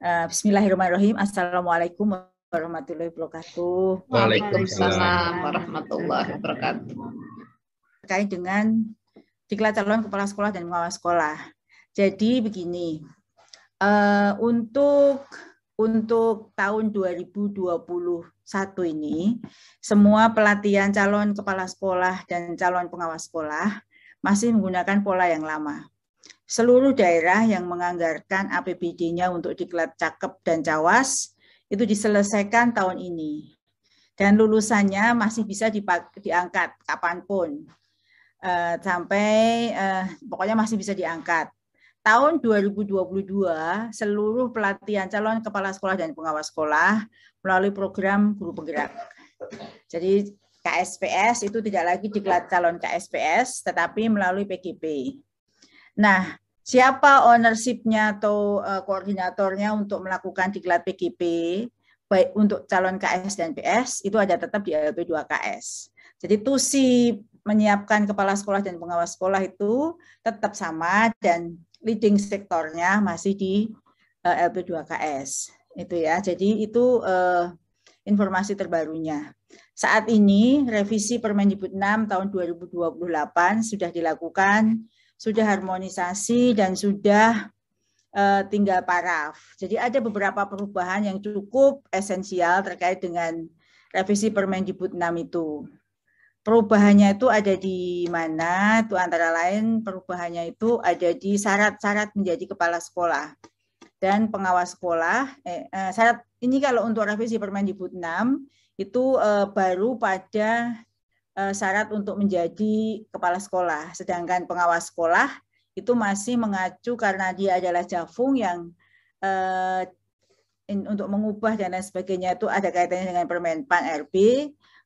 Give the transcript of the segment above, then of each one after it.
Bismillahirrahmanirrahim. Assalamualaikum warahmatullahi wabarakatuh. Waalaikumsalam warahmatullahi wabarakatuh. Terkait dengan diklat calon kepala sekolah dan pengawas sekolah. Jadi begini, untuk tahun 2021 ini, semua pelatihan calon kepala sekolah dan calon pengawas sekolah masih menggunakan pola yang lama. Seluruh daerah yang menganggarkan APBD-nya untuk diklat Cakep dan Cawas itu diselesaikan tahun ini. Dan lulusannya masih bisa diangkat kapanpun. Pokoknya masih bisa diangkat. Tahun 2022, seluruh pelatihan calon kepala sekolah dan pengawas sekolah melalui program guru penggerak. Jadi KSPS itu tidak lagi diklat calon KSPS, tetapi melalui PGP. Nah, siapa ownership-nya atau koordinatornya untuk melakukan diklat PGP, baik untuk calon KS dan PS, itu ada tetap di LP2KS. Jadi tusi menyiapkan kepala sekolah dan pengawas sekolah itu tetap sama dan leading sektornya masih di LP2KS. Itu ya, jadi itu informasi terbarunya. Saat ini revisi Permendikbud 6 tahun 2028 sudah dilakukan, sudah harmonisasi dan sudah tinggal paraf. Jadi ada beberapa perubahan yang cukup esensial terkait dengan revisi Permendikbud 6 itu. Perubahannya itu ada di mana? Itu antara lain perubahannya itu ada di syarat-syarat menjadi kepala sekolah dan pengawas sekolah. Syarat ini kalau untuk revisi Permendikbud 6 itu baru pada syarat untuk menjadi kepala sekolah, sedangkan pengawas sekolah itu masih mengacu karena dia adalah Jafung yang untuk mengubah dan lain sebagainya itu ada kaitannya dengan Permen-PAN RB,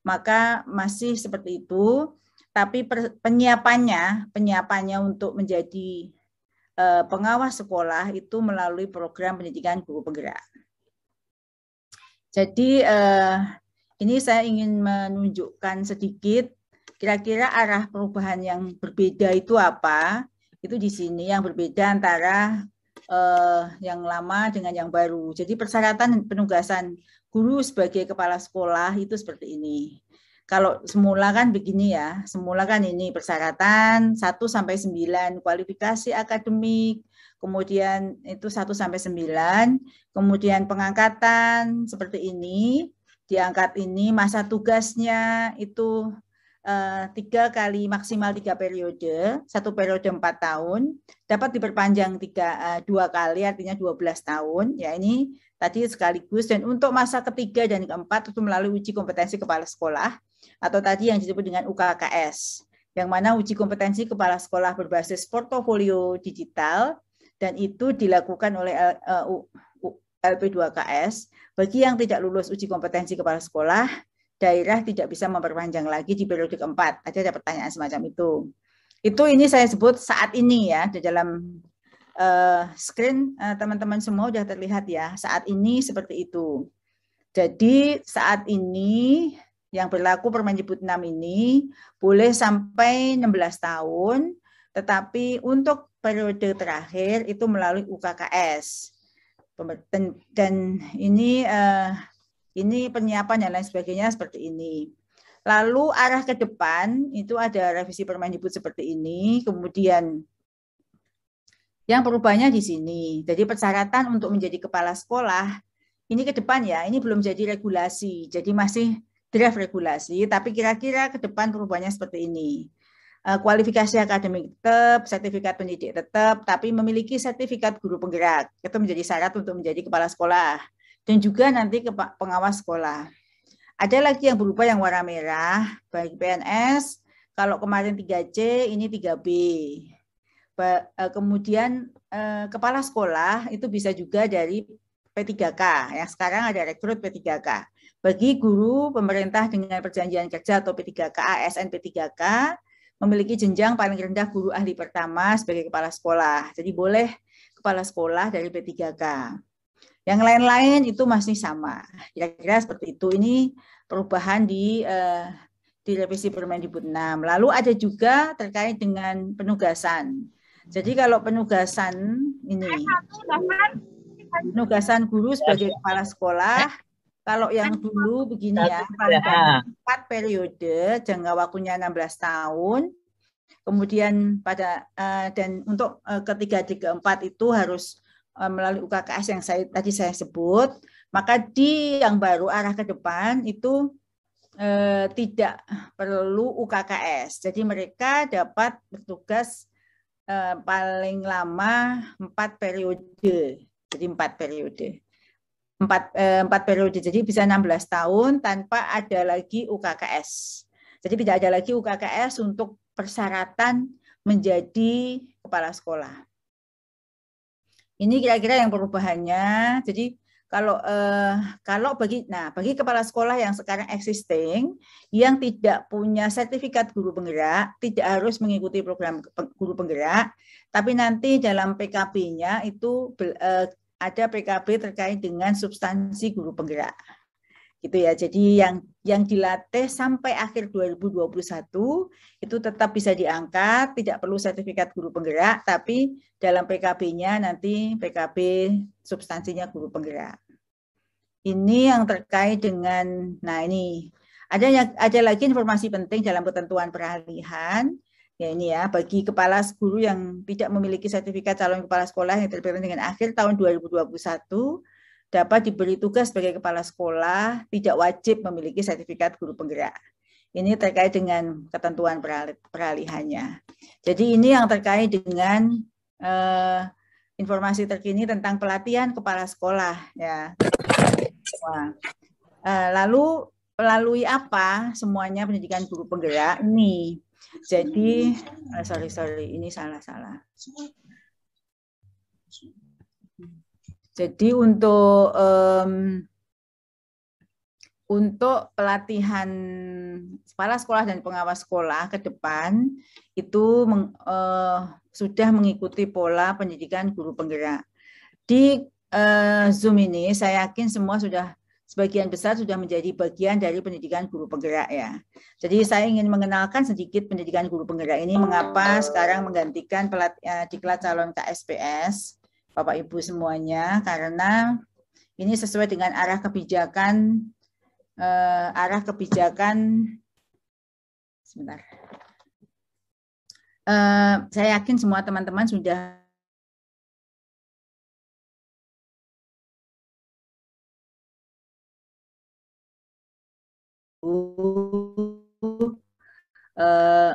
maka masih seperti itu, tapi penyiapannya untuk menjadi pengawas sekolah itu melalui program pendidikan guru penggerak. Jadi ini saya ingin menunjukkan sedikit kira-kira arah perubahan yang berbeda itu apa. Itu di sini yang berbeda antara yang lama dengan yang baru. Jadi persyaratan penugasan guru sebagai kepala sekolah itu seperti ini. Kalau semula kan begini ya, semula kan ini persyaratan 1 sampai 9, kualifikasi akademik, kemudian itu 1 sampai 9, kemudian pengangkatan seperti ini. Diangkat ini masa tugasnya itu 3 kali maksimal 3 periode, 1 periode 4 tahun, dapat diperpanjang 2 kali artinya 12 tahun. Ya ini tadi sekaligus, dan untuk masa ketiga dan keempat itu melalui uji kompetensi kepala sekolah atau tadi yang disebut dengan UKKS, yang mana uji kompetensi kepala sekolah berbasis portofolio digital dan itu dilakukan oleh LP2KS. Bagi yang tidak lulus uji kompetensi kepala sekolah, daerah tidak bisa memperpanjang lagi di periode keempat. Ada pertanyaan semacam itu. Itu ini saya sebut saat ini ya, di dalam screen teman-teman semua sudah terlihat ya, saat ini seperti itu. Jadi saat ini yang berlaku Permendikbud 6 ini boleh sampai 16 tahun, tetapi untuk periode terakhir itu melalui UKKS. Dan ini penyiapan dan lain sebagainya seperti ini. Lalu arah ke depan itu ada revisi Permendikbud seperti ini, kemudian yang perubahannya di sini. Jadi persyaratan untuk menjadi kepala sekolah ini ke depan ya, ini belum jadi regulasi, jadi masih draft regulasi, tapi kira-kira ke depan perubahannya seperti ini. Kualifikasi akademik tetap, sertifikat pendidik tetap, tapi memiliki sertifikat guru penggerak. Itu menjadi syarat untuk menjadi kepala sekolah. Dan juga nanti pengawas sekolah. Ada lagi yang berubah yang warna merah, bagi PNS, kalau kemarin 3C, ini 3B. Kemudian kepala sekolah itu bisa juga dari P3K, yang sekarang ada rekrut P3K. Bagi guru pemerintah dengan perjanjian kerja atau P3K, ASN P3K, memiliki jenjang paling rendah guru ahli pertama sebagai kepala sekolah. Jadi boleh kepala sekolah dari P3K. Yang lain-lain itu masih sama. Kira-kira seperti itu. Ini perubahan di revisi Permendikbud 6. Lalu ada juga terkait dengan penugasan. Jadi kalau penugasan ini Penugasan guru sebagai kepala sekolah, kalau yang dulu begini ya, pada 4 periode, jangka waktunya 16 tahun, kemudian dan untuk ketiga dan keempat itu harus melalui UKKS yang tadi saya sebut, maka di yang baru arah ke depan itu tidak perlu UKKS. Jadi mereka dapat bertugas paling lama 4 periode. Jadi 4 periode. 4 periode. Jadi bisa 16 tahun tanpa ada lagi UKKS. Jadi tidak ada lagi UKKS untuk persyaratan menjadi kepala sekolah. Ini kira-kira yang perubahannya. Jadi kalau bagi kepala sekolah yang sekarang existing yang tidak punya sertifikat guru penggerak, tidak harus mengikuti program guru penggerak, tapi nanti dalam PKB-nya itu ada PKB terkait dengan substansi guru penggerak. Gitu ya. Jadi yang dilatih sampai akhir 2021 itu tetap bisa diangkat, tidak perlu sertifikat guru penggerak, tapi dalam PKB-nya nanti PKB substansinya guru penggerak. Ini yang terkait dengan, nah ini ada lagi informasi penting dalam ketentuan peralihan. Ya ini ya, bagi kepala guru yang tidak memiliki sertifikat calon kepala sekolah yang terpilih dengan akhir tahun 2021 dapat diberi tugas sebagai kepala sekolah, tidak wajib memiliki sertifikat guru penggerak. Ini terkait dengan ketentuan peralihannya. Jadi ini yang terkait dengan informasi terkini tentang pelatihan kepala sekolah. Ya. Lalu melalui apa semuanya pendidikan guru penggerak ini? Jadi, sorry, ini salah. Jadi untuk pelatihan kepala sekolah dan pengawas sekolah ke depan itu sudah mengikuti pola pendidikan guru penggerak. Di Zoom ini saya yakin semua sebagian besar sudah menjadi bagian dari pendidikan guru penggerak ya. Jadi saya ingin mengenalkan sedikit pendidikan guru penggerak ini, mengapa sekarang menggantikan diklat calon KSPS. Bapak Ibu semuanya, karena ini sesuai dengan arah kebijakan sebentar. Saya yakin semua teman-teman sudah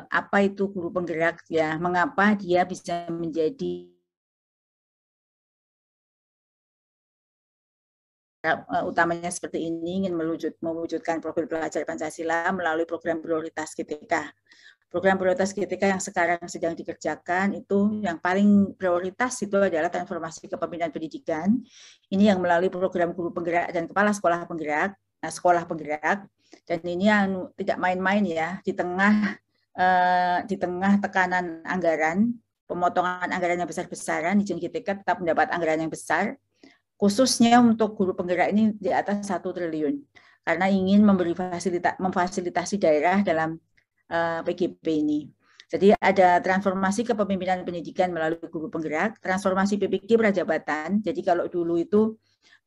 apa itu guru penggerak ya, mengapa dia bisa menjadi utamanya seperti ini, ingin mewujudkan profil pelajar Pancasila melalui program prioritas GTK. Program prioritas GTK yang sekarang sedang dikerjakan itu yang paling prioritas itu adalah transformasi kepemimpinan pendidikan. Ini yang melalui program guru penggerak dan kepala sekolah penggerak, sekolah penggerak. Dan ini yang tidak main-main ya, di tengah tekanan anggaran, pemotongan anggaran yang besar-besaran, izin GTK tetap mendapat anggaran yang besar. Khususnya untuk guru penggerak ini di atas 1 triliun, karena ingin memfasilitasi daerah dalam PGP ini. Jadi ada transformasi kepemimpinan pendidikan melalui guru penggerak, transformasi PPG prajabatan. Jadi kalau dulu itu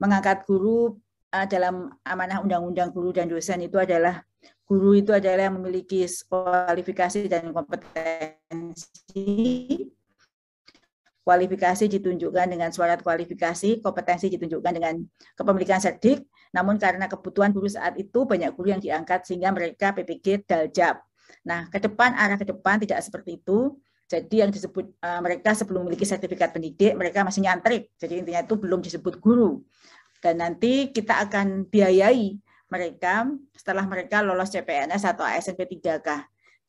mengangkat guru dalam amanah undang-undang guru dan dosen itu adalah guru itu adalah yang memiliki kualifikasi dan kompetensi. Kualifikasi ditunjukkan dengan surat kualifikasi, kompetensi ditunjukkan dengan kepemilikan serdik, namun karena kebutuhan guru saat itu banyak guru yang diangkat sehingga mereka PPG daljab. Nah, arah ke depan tidak seperti itu. Jadi yang disebut mereka sebelum memiliki sertifikat pendidik, mereka masih nyantrik. Jadi intinya itu belum disebut guru. Dan nanti kita akan biayai mereka setelah mereka lolos CPNS atau ASNP 3K.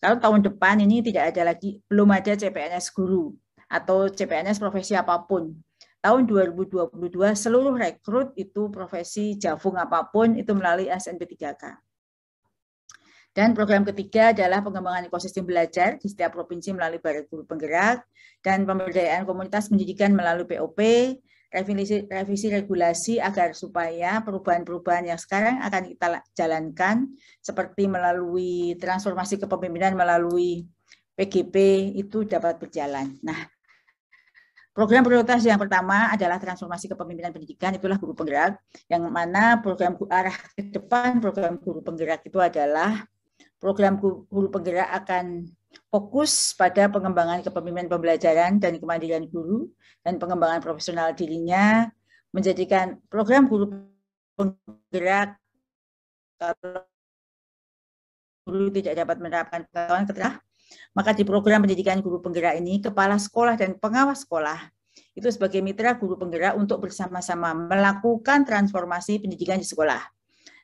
Kalau tahun depan ini belum ada CPNS guru atau CPNS profesi apapun. Tahun 2022 seluruh rekrut itu profesi jafung apapun itu melalui ASNP 3K. Dan program ketiga adalah pengembangan ekosistem belajar di setiap provinsi melalui Baret Guru Penggerak dan pemberdayaan komunitas pendidikan melalui POP, revisi regulasi agar supaya perubahan-perubahan yang sekarang akan kita jalankan seperti melalui transformasi kepemimpinan melalui PGP itu dapat berjalan. Nah, Program prioritas yang pertama adalah transformasi kepemimpinan pendidikan, itulah guru penggerak, yang mana program arah ke depan program guru penggerak itu adalah program guru penggerak akan fokus pada pengembangan kepemimpinan pembelajaran dan kemandirian guru dan pengembangan profesional dirinya, menjadikan program guru penggerak kalau guru tidak dapat menerapkan pengetahuan keterampilan, maka di program pendidikan guru penggerak ini, kepala sekolah dan pengawas sekolah itu sebagai mitra guru penggerak untuk bersama-sama melakukan transformasi pendidikan di sekolah.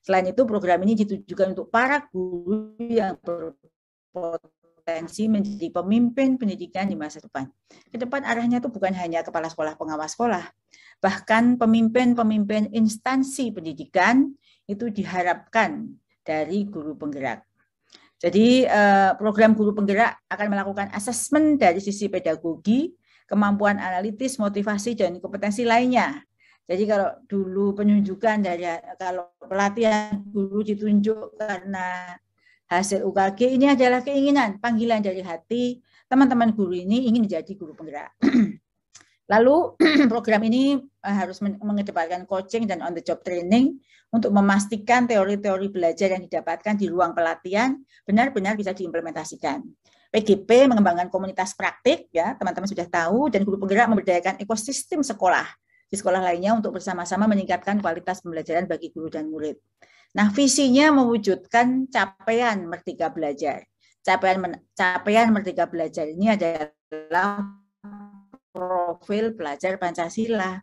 Selain itu, program ini ditujukan untuk para guru yang berpotensi menjadi pemimpin pendidikan di masa depan. Ke depan arahnya itu bukan hanya kepala sekolah, pengawas sekolah, bahkan pemimpin-pemimpin instansi pendidikan itu diharapkan dari guru penggerak. Jadi program guru penggerak akan melakukan asesmen dari sisi pedagogi, kemampuan analitis, motivasi, dan kompetensi lainnya. Jadi kalau dulu penunjukan dari kalau pelatihan guru ditunjuk karena hasil UKG, ini adalah keinginan, panggilan dari hati teman-teman guru ini ingin menjadi guru penggerak. Lalu program ini harus mengedepankan coaching dan on the job training untuk memastikan teori-teori belajar yang didapatkan di ruang pelatihan benar-benar bisa diimplementasikan. PGP mengembangkan komunitas praktik, ya teman-teman sudah tahu, dan guru penggerak memberdayakan ekosistem sekolah di sekolah lainnya untuk bersama-sama meningkatkan kualitas pembelajaran bagi guru dan murid. Nah, visinya mewujudkan capaian Merdeka Belajar. Capaian Merdeka Belajar ini adalah profil pelajar Pancasila.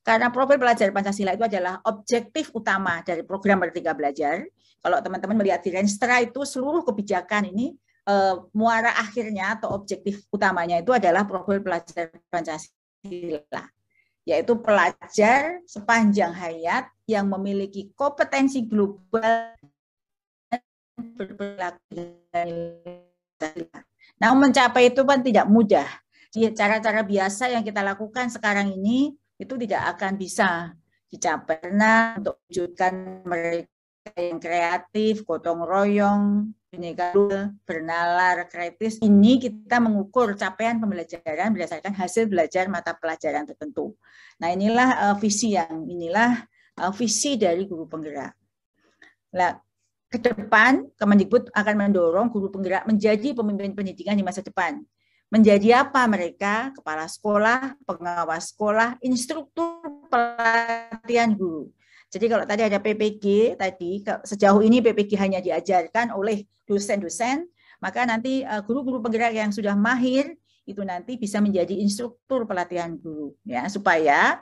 Karena profil pelajar Pancasila itu adalah objektif utama dari program Merdeka Belajar. Kalau teman-teman melihat di Renstra itu seluruh kebijakan ini muara akhirnya atau objektif utamanya itu adalah profil pelajar Pancasila, yaitu pelajar sepanjang hayat yang memiliki kompetensi global berperilaku. Nah, mencapai itu kan tidak mudah. Cara-cara biasa yang kita lakukan sekarang ini itu tidak akan bisa dicapai karena untuk wujudkan mereka yang kreatif, gotong royong, bernalar, kritis, ini kita mengukur capaian pembelajaran berdasarkan hasil belajar mata pelajaran tertentu. Nah, inilah visi dari guru penggerak. Nah, ke depan Kemendikbud akan mendorong guru penggerak menjadi pemimpin pendidikan di masa depan. Menjadi apa mereka? Kepala sekolah, pengawas sekolah, instruktur pelatihan guru. Jadi kalau tadi ada PPG, sejauh ini PPG hanya diajarkan oleh dosen-dosen, maka nanti guru-guru penggerak yang sudah mahir itu nanti bisa menjadi instruktur pelatihan guru, ya, supaya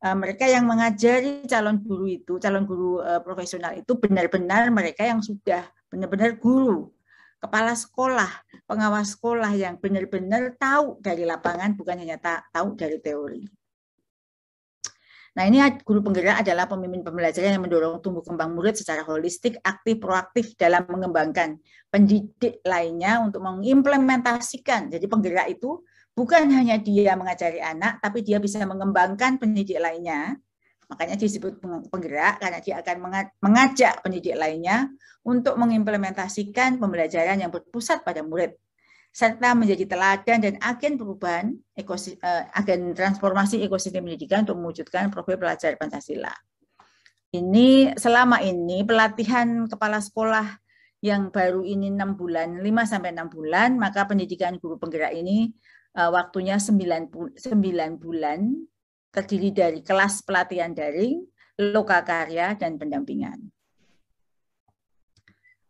mereka yang mengajari calon guru profesional itu benar-benar mereka yang sudah benar-benar guru, kepala sekolah, pengawas sekolah yang benar-benar tahu dari lapangan, bukan hanya tahu dari teori. Nah, ini guru penggerak adalah pemimpin pembelajaran yang mendorong tumbuh kembang murid secara holistik, aktif, proaktif dalam mengembangkan pendidik lainnya untuk mengimplementasikan. Jadi penggerak itu bukan hanya dia mengajari anak, tapi dia bisa mengembangkan pendidik lainnya. Makanya disebut penggerak, karena dia akan mengajak pendidik lainnya untuk mengimplementasikan pembelajaran yang berpusat pada murid, serta menjadi teladan dan agen perubahan, agen transformasi ekosistem pendidikan untuk mewujudkan profil pelajar Pancasila. Ini selama ini pelatihan kepala sekolah yang baru ini 6 bulan, 5-6 bulan, maka pendidikan guru penggerak ini waktunya 9 bulan, terdiri dari kelas pelatihan daring, lokakarya, dan pendampingan.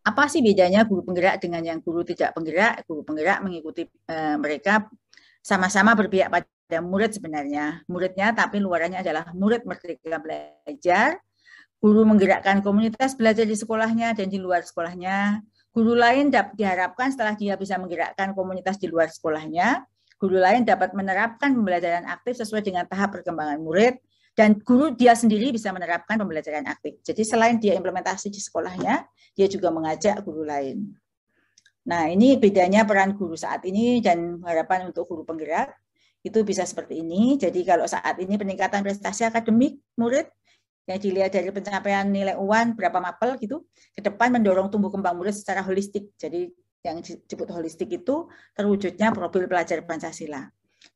Apa sih bedanya guru penggerak dengan yang guru tidak penggerak? Guru penggerak mengikuti mereka sama-sama berpihak pada murid sebenarnya. Muridnya, tapi luarannya adalah murid Merdeka Belajar. Guru menggerakkan komunitas belajar di sekolahnya dan di luar sekolahnya. Guru lain diharapkan setelah dia bisa menggerakkan komunitas di luar sekolahnya, guru lain dapat menerapkan pembelajaran aktif sesuai dengan tahap perkembangan murid, dan guru dia sendiri bisa menerapkan pembelajaran aktif. Jadi selain dia implementasi di sekolahnya, dia juga mengajak guru lain. Nah, ini bedanya peran guru saat ini dan harapan untuk guru penggerak itu bisa seperti ini. Jadi kalau saat ini peningkatan prestasi akademik murid yang dilihat dari pencapaian nilai UAN berapa mapel gitu, ke depan mendorong tumbuh kembang murid secara holistik. Jadi yang disebut holistik itu terwujudnya profil pelajar Pancasila.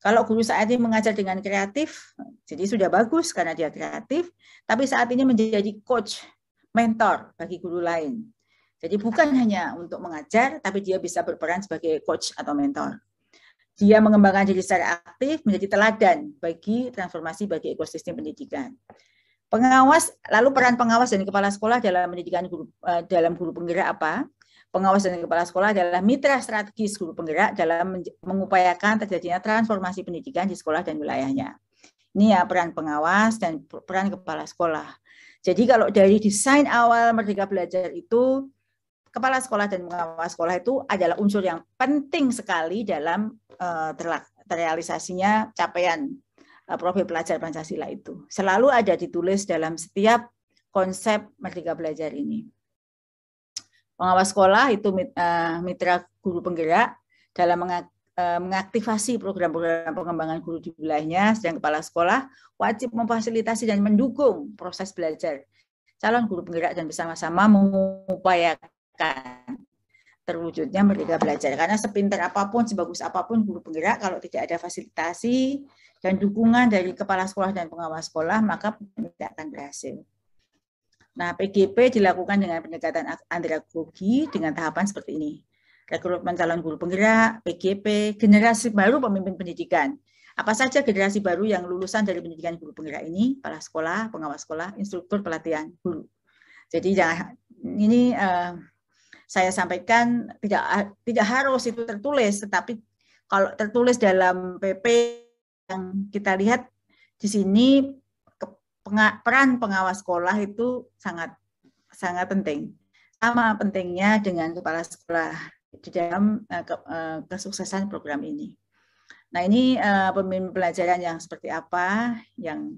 Kalau guru saat ini mengajar dengan kreatif, jadi sudah bagus karena dia kreatif, tapi saat ini menjadi coach, mentor bagi guru lain. Jadi bukan hanya untuk mengajar, tapi dia bisa berperan sebagai coach atau mentor. Dia mengembangkan diri secara aktif menjadi teladan bagi transformasi bagi ekosistem pendidikan. Pengawas, lalu peran pengawas dan kepala sekolah dalam pendidikan dalam guru penggerak apa? Pengawas dan kepala sekolah adalah mitra strategis guru penggerak dalam mengupayakan terjadinya transformasi pendidikan di sekolah dan wilayahnya. Ini ya peran pengawas dan peran kepala sekolah. Jadi kalau dari desain awal Merdeka Belajar itu, kepala sekolah dan pengawas sekolah itu adalah unsur yang penting sekali dalam terrealisasinya capaian profil pelajar Pancasila itu. Selalu ada ditulis dalam setiap konsep Merdeka Belajar ini. Pengawas sekolah itu mitra guru penggerak dalam mengaktifasi program-program pengembangan guru di wilayahnya, sedang kepala sekolah wajib memfasilitasi dan mendukung proses belajar calon guru penggerak dan bersama-sama mengupayakan terwujudnya Merdeka Belajar. Karena sepintar apapun, sebagus apapun guru penggerak, kalau tidak ada fasilitasi dan dukungan dari kepala sekolah dan pengawas sekolah, maka tidak akan berhasil. Nah, PGP dilakukan dengan pendekatan andragogi dengan tahapan seperti ini. Rekrutmen calon guru penggerak, PGP, generasi baru pemimpin pendidikan. Apa saja generasi baru yang lulusan dari pendidikan guru penggerak ini? Kepala sekolah, pengawas sekolah, instruktur pelatihan guru. Jadi ini saya sampaikan tidak harus itu tertulis, tetapi kalau tertulis dalam PP yang kita lihat di sini, peran pengawas sekolah itu sangat penting. Sama pentingnya dengan kepala sekolah di dalam kesuksesan program ini. Nah, ini pemimpin pelajaran yang seperti apa, yang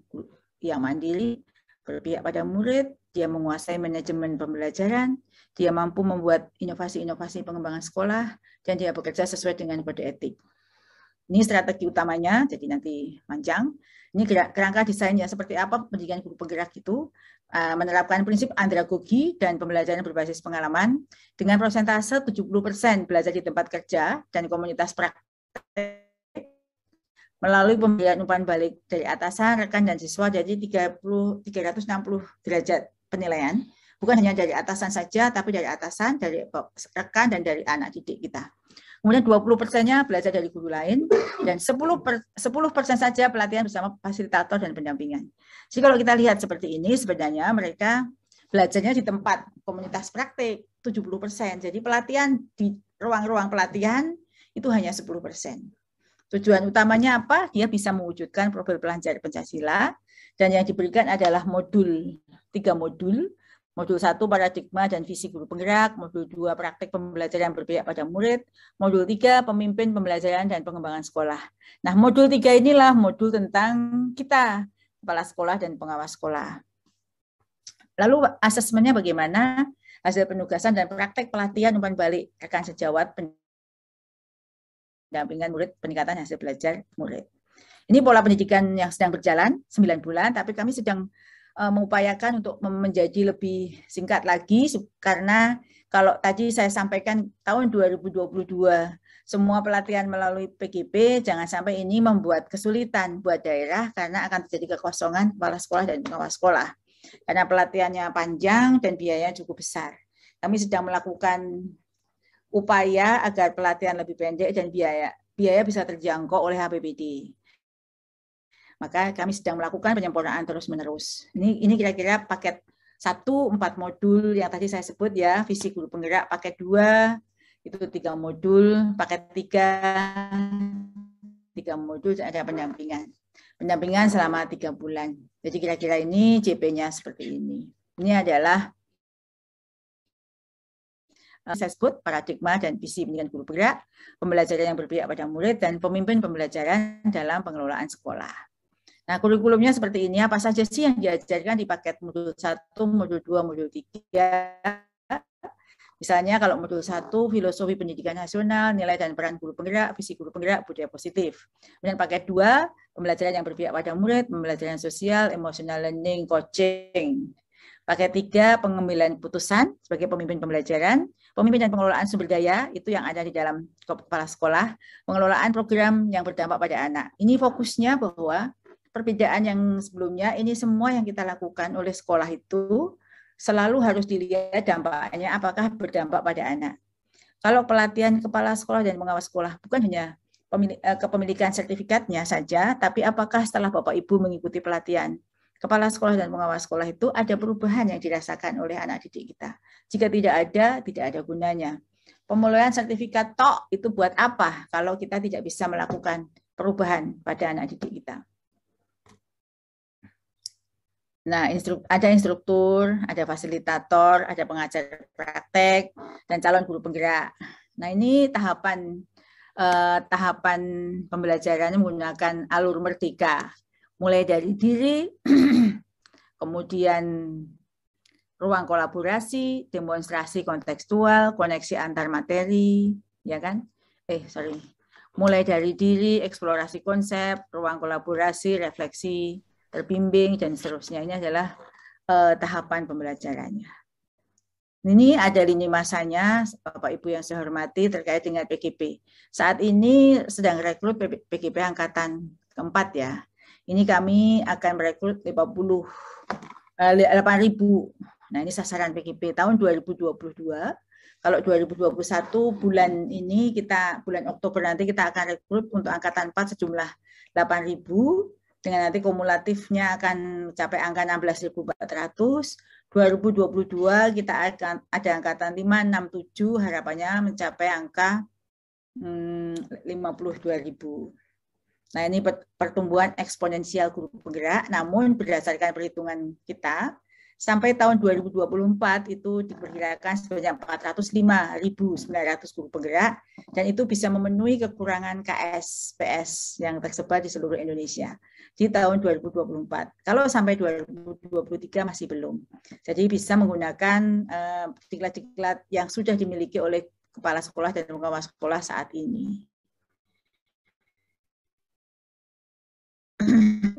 mandiri, berpihak pada murid, dia menguasai manajemen pembelajaran, dia mampu membuat inovasi-inovasi pengembangan sekolah, dan dia bekerja sesuai dengan kode etik. Ini strategi utamanya, jadi nanti panjang. Ini kerangka desainnya seperti apa pendidikan guru penggerak itu, menerapkan prinsip andragogi dan pembelajaran berbasis pengalaman dengan persentase 70% belajar di tempat kerja dan komunitas praktek melalui pemberian umpan balik dari atasan, rekan, dan siswa, jadi 360 derajat penilaian, bukan hanya dari atasan saja, tapi dari atasan, dari rekan, dan dari anak didik kita. Kemudian 20%-nya belajar dari guru lain, dan 10% saja pelatihan bersama fasilitator dan pendampingan. Jadi kalau kita lihat seperti ini, sebenarnya mereka belajarnya di tempat komunitas praktik, 70%. Jadi pelatihan di ruang-ruang pelatihan itu hanya 10%. Tujuan utamanya apa? Dia bisa mewujudkan profil pelajar Pancasila, dan yang diberikan adalah 3 modul. Modul 1 paradigma dan visi guru penggerak, modul 2 praktik pembelajaran berpihak pada murid, modul 3 pemimpin pembelajaran dan pengembangan sekolah. Nah, modul 3 inilah modul tentang kita, kepala sekolah dan pengawas sekolah. Lalu asesmennya bagaimana? Hasil penugasan dan praktek pelatihan umpan balik rekan sejawat pendampingan murid, peningkatan hasil belajar murid. Ini pola pendidikan yang sedang berjalan 9 bulan, tapi kami sedang mengupayakan untuk menjadi lebih singkat lagi, karena kalau tadi saya sampaikan tahun 2022 semua pelatihan melalui PGP, jangan sampai ini membuat kesulitan buat daerah karena akan terjadi kekosongan kepala sekolah dan pengawas sekolah. Karena pelatihannya panjang dan biayanya cukup besar. Kami sedang melakukan upaya agar pelatihan lebih pendek dan biaya bisa terjangkau oleh HPBD. Maka kami sedang melakukan penyempurnaan terus-menerus. Ini kira-kira paket 1, 4 modul yang tadi saya sebut ya, visi guru penggerak, paket 2, itu 3 modul, paket 3 modul ada pendampingan. Pendampingan selama 3 bulan. Jadi kira-kira ini JP-nya seperti ini. Ini adalah saya sebut paradigma dan visi pendidikan guru penggerak, pembelajaran yang berpihak pada murid, dan pemimpin pembelajaran dalam pengelolaan sekolah. Nah, kurikulumnya seperti ini, apa saja sih yang diajarkan di paket modul 1, modul 2, modul 3. Misalnya kalau modul 1, filosofi pendidikan nasional, nilai dan peran guru penggerak, visi guru penggerak, budaya positif. Kemudian paket 2, pembelajaran yang berpihak pada murid, pembelajaran sosial, emotional learning, coaching. Paket 3, pengambilan putusan sebagai pemimpin pembelajaran, pemimpin dan pengelolaan sumber daya, itu yang ada di dalam kepala sekolah, pengelolaan program yang berdampak pada anak. Ini fokusnya bahwa perbedaan yang sebelumnya, ini semua yang kita lakukan oleh sekolah itu selalu harus dilihat dampaknya apakah berdampak pada anak. Kalau pelatihan kepala sekolah dan pengawas sekolah bukan hanya kepemilikan sertifikatnya saja, tapi apakah setelah Bapak Ibu mengikuti pelatihan kepala sekolah dan pengawas sekolah itu ada perubahan yang dirasakan oleh anak didik kita. Jika tidak ada gunanya. Pemulihan sertifikat tok itu buat apa kalau kita tidak bisa melakukan perubahan pada anak didik kita. Nah, ada instruktur, ada fasilitator, ada pengajar praktek, dan calon guru penggerak. Nah, ini tahapan pembelajarannya menggunakan alur merdeka. Mulai dari diri, kemudian ruang kolaborasi, demonstrasi kontekstual, koneksi antar materi, ya kan? Mulai dari diri, eksplorasi konsep, ruang kolaborasi, refleksi, terbimbing, dan seterusnya. Ini adalah tahapan pembelajarannya. Ini ada lini masanya, Bapak Ibu yang saya hormati, terkait dengan PGP. Saat ini sedang rekrut PGP angkatan keempat ya. Ini kami akan merekrut 8.000. Nah, ini sasaran PGP tahun 2022. Kalau 2021 bulan ini bulan Oktober nanti kita akan rekrut untuk angkatan 4 sejumlah 8.000. Dengan nanti kumulatifnya akan mencapai angka 16.400. 2022 kita akan ada angkatan 5, 6, 7, harapannya mencapai angka 52.000. Nah, ini pertumbuhan eksponensial guru penggerak, namun berdasarkan perhitungan kita, sampai tahun 2024 itu diperkirakan sebanyak 405.900 guru penggerak, dan itu bisa memenuhi kekurangan KSPS yang tersebar di seluruh Indonesia di tahun 2024. Kalau sampai 2023 masih belum. Jadi bisa menggunakan diklat-diklat yang sudah dimiliki oleh kepala sekolah dan pengawas sekolah saat ini.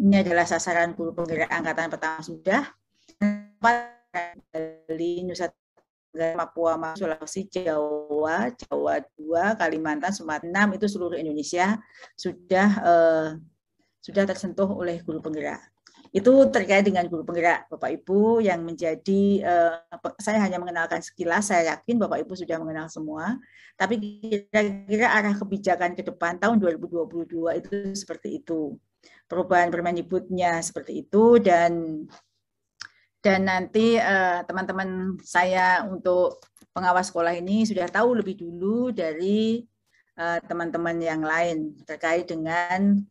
Ini adalah sasaran guru penggerak angkatan pertama sudah. Dari Nusa Tenggara, Papua, Sulawesi, Jawa 2, Kalimantan, Sumatera 6, itu seluruh Indonesia sudah tersentuh oleh guru penggerak. Itu terkait dengan guru penggerak, Bapak Ibu, yang menjadi, saya hanya mengenalkan sekilas, saya yakin Bapak Ibu sudah mengenal semua, tapi kira-kira arah kebijakan ke depan tahun 2022 itu seperti itu. Perubahan Permendikbudnya seperti itu, dan nanti teman-teman saya untuk pengawas sekolah ini sudah tahu lebih dulu dari teman-teman yang lain terkait dengan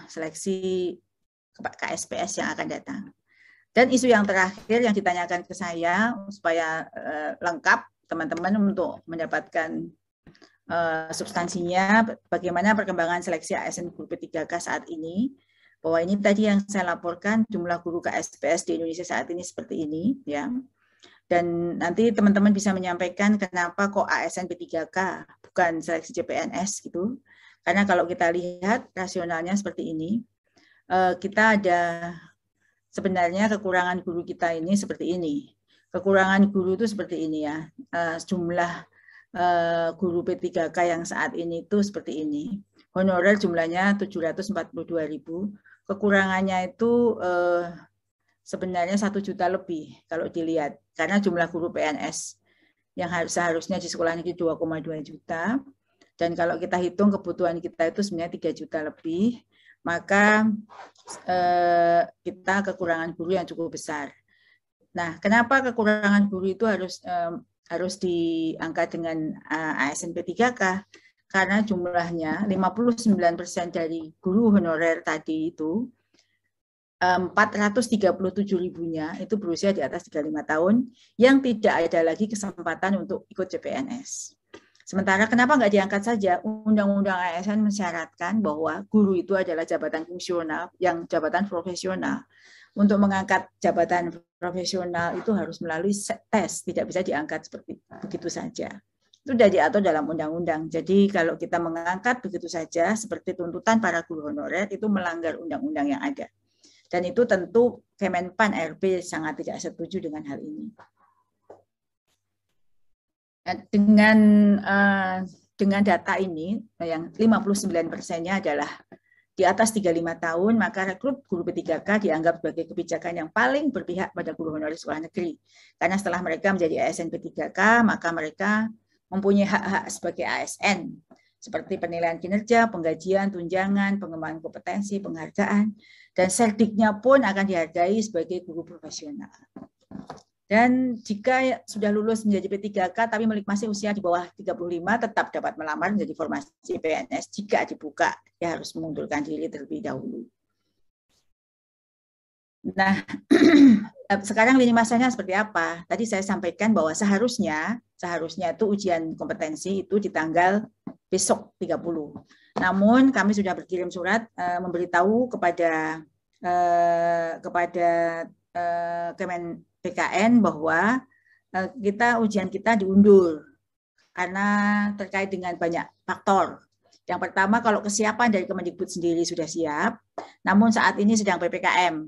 seleksi KSPS yang akan datang. Dan isu yang terakhir yang ditanyakan ke saya supaya lengkap teman-teman untuk mendapatkan substansinya, bagaimana perkembangan seleksi ASN guru P3K saat ini, bahwa ini tadi yang saya laporkan, jumlah guru KSPS di Indonesia saat ini seperti ini, ya. Dan nanti teman-teman bisa menyampaikan kenapa kok ASN P3K bukan seleksi CPNS gitu. Karena kalau kita lihat rasionalnya seperti ini, kita ada sebenarnya kekurangan guru kita ini seperti ini. Kekurangan guru itu seperti ini ya, jumlah guru P3K yang saat ini itu seperti ini. Honorer jumlahnya 742.000, kekurangannya itu sebenarnya 1 juta lebih kalau dilihat, karena jumlah guru PNS yang seharusnya di sekolah negeri 2,2 juta, dan kalau kita hitung kebutuhan kita itu sebenarnya 3 juta lebih, maka kita kekurangan guru yang cukup besar. Nah, kenapa kekurangan guru itu harus diangkat dengan ASN P3K? Karena jumlahnya 59% dari guru honorer tadi itu 437.000-nya itu berusia di atas 35 tahun yang tidak ada lagi kesempatan untuk ikut CPNS. Sementara kenapa nggak diangkat saja? Undang-undang ASN mensyaratkan bahwa guru itu adalah jabatan fungsional, yang jabatan profesional. Untuk mengangkat jabatan profesional itu harus melalui tes, tidak bisa diangkat seperti begitu saja. Itu sudah diatur dalam undang-undang. Jadi kalau kita mengangkat begitu saja seperti tuntutan para guru honorer itu melanggar undang-undang yang ada. Dan itu tentu Kemenpan RB sangat tidak setuju dengan hal ini. Dengan data ini yang 59%-nya adalah di atas 35 tahun, maka rekrut guru P3K dianggap sebagai kebijakan yang paling berpihak pada guru honorer sekolah negeri. Karena setelah mereka menjadi ASN P3K, maka mereka mempunyai hak-hak sebagai ASN, seperti penilaian kinerja, penggajian, tunjangan, pengembangan kompetensi, penghargaan, dan serdiknya pun akan dihargai sebagai guru profesional. Dan jika sudah lulus menjadi P3K tapi masih usia di bawah 35, tetap dapat melamar menjadi formasi PNS. Jika dibuka, dia harus mengundurkan diri terlebih dahulu. Nah, sekarang lini masanya seperti apa? Tadi saya sampaikan bahwa seharusnya itu ujian kompetensi itu di tanggal besok 30. Namun kami sudah berkirim surat memberitahu kepada Kemen PKN bahwa ujian kita diundur karena terkait dengan banyak faktor. Yang pertama, kalau kesiapan dari Kemendikbud sendiri sudah siap, namun saat ini sedang PPKM.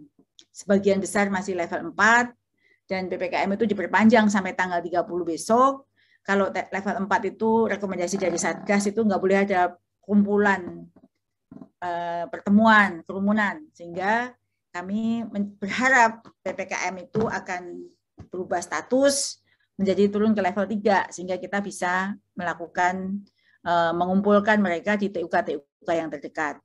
Sebagian besar masih level 4 dan PPKM itu diperpanjang sampai tanggal 30 besok. Kalau level 4 itu rekomendasi dari Satgas itu nggak boleh ada kumpulan pertemuan, kerumunan, sehingga kami berharap PPKM itu akan berubah status menjadi turun ke level 3 sehingga kita bisa melakukan mengumpulkan mereka di TUK yang terdekat.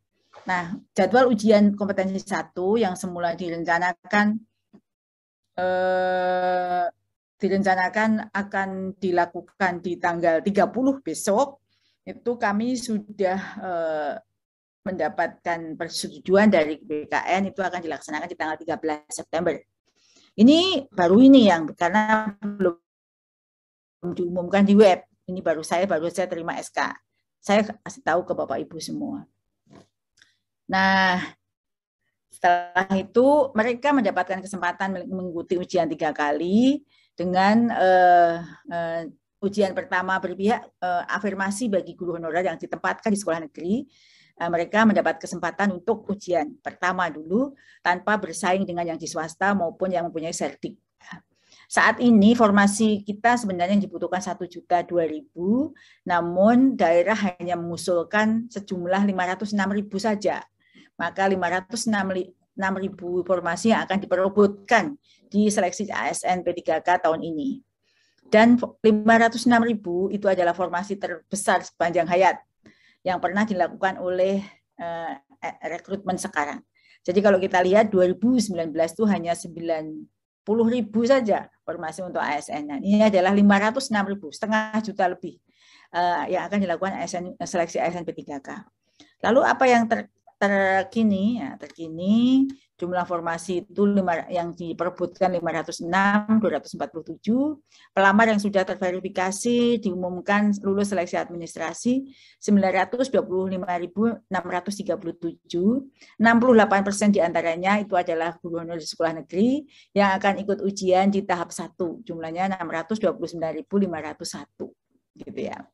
Nah, jadwal ujian kompetensi 1 yang semula direncanakan akan dilakukan di tanggal 30 besok, itu kami sudah mendapatkan persetujuan dari BKN itu akan dilaksanakan di tanggal 13 September. Ini baru ini yang karena belum diumumkan di web. Ini baru saya terima SK. Saya kasih tahu ke Bapak Ibu semua. Nah, setelah itu mereka mendapatkan kesempatan mengikuti ujian 3 kali dengan ujian pertama berpihak afirmasi bagi guru honorer yang ditempatkan di sekolah negeri. Mereka mendapat kesempatan untuk ujian pertama dulu tanpa bersaing dengan yang di swasta maupun yang mempunyai serdik. Saat ini formasi kita sebenarnya yang dibutuhkan 1.200.000, namun daerah hanya mengusulkan sejumlah 506.000 saja. Maka 506.000 formasi yang akan diperebutkan di seleksi ASN P3K tahun ini. Dan 506.000 itu adalah formasi terbesar sepanjang hayat yang pernah dilakukan oleh rekrutmen sekarang. Jadi kalau kita lihat 2019 itu hanya 90.000 saja formasi untuk ASN. Nah, ini adalah 506.000, setengah juta lebih yang akan dilakukan seleksi ASN P3K. Lalu apa yang terkini? Ya, terkini jumlah formasi itu yang diperebutkan 506.247, pelamar yang sudah terverifikasi diumumkan lulus seleksi administrasi 925.637, 68% diantaranya itu adalah guru honorer di sekolah negeri yang akan ikut ujian di tahap 1, jumlahnya 629.501, gitu ya.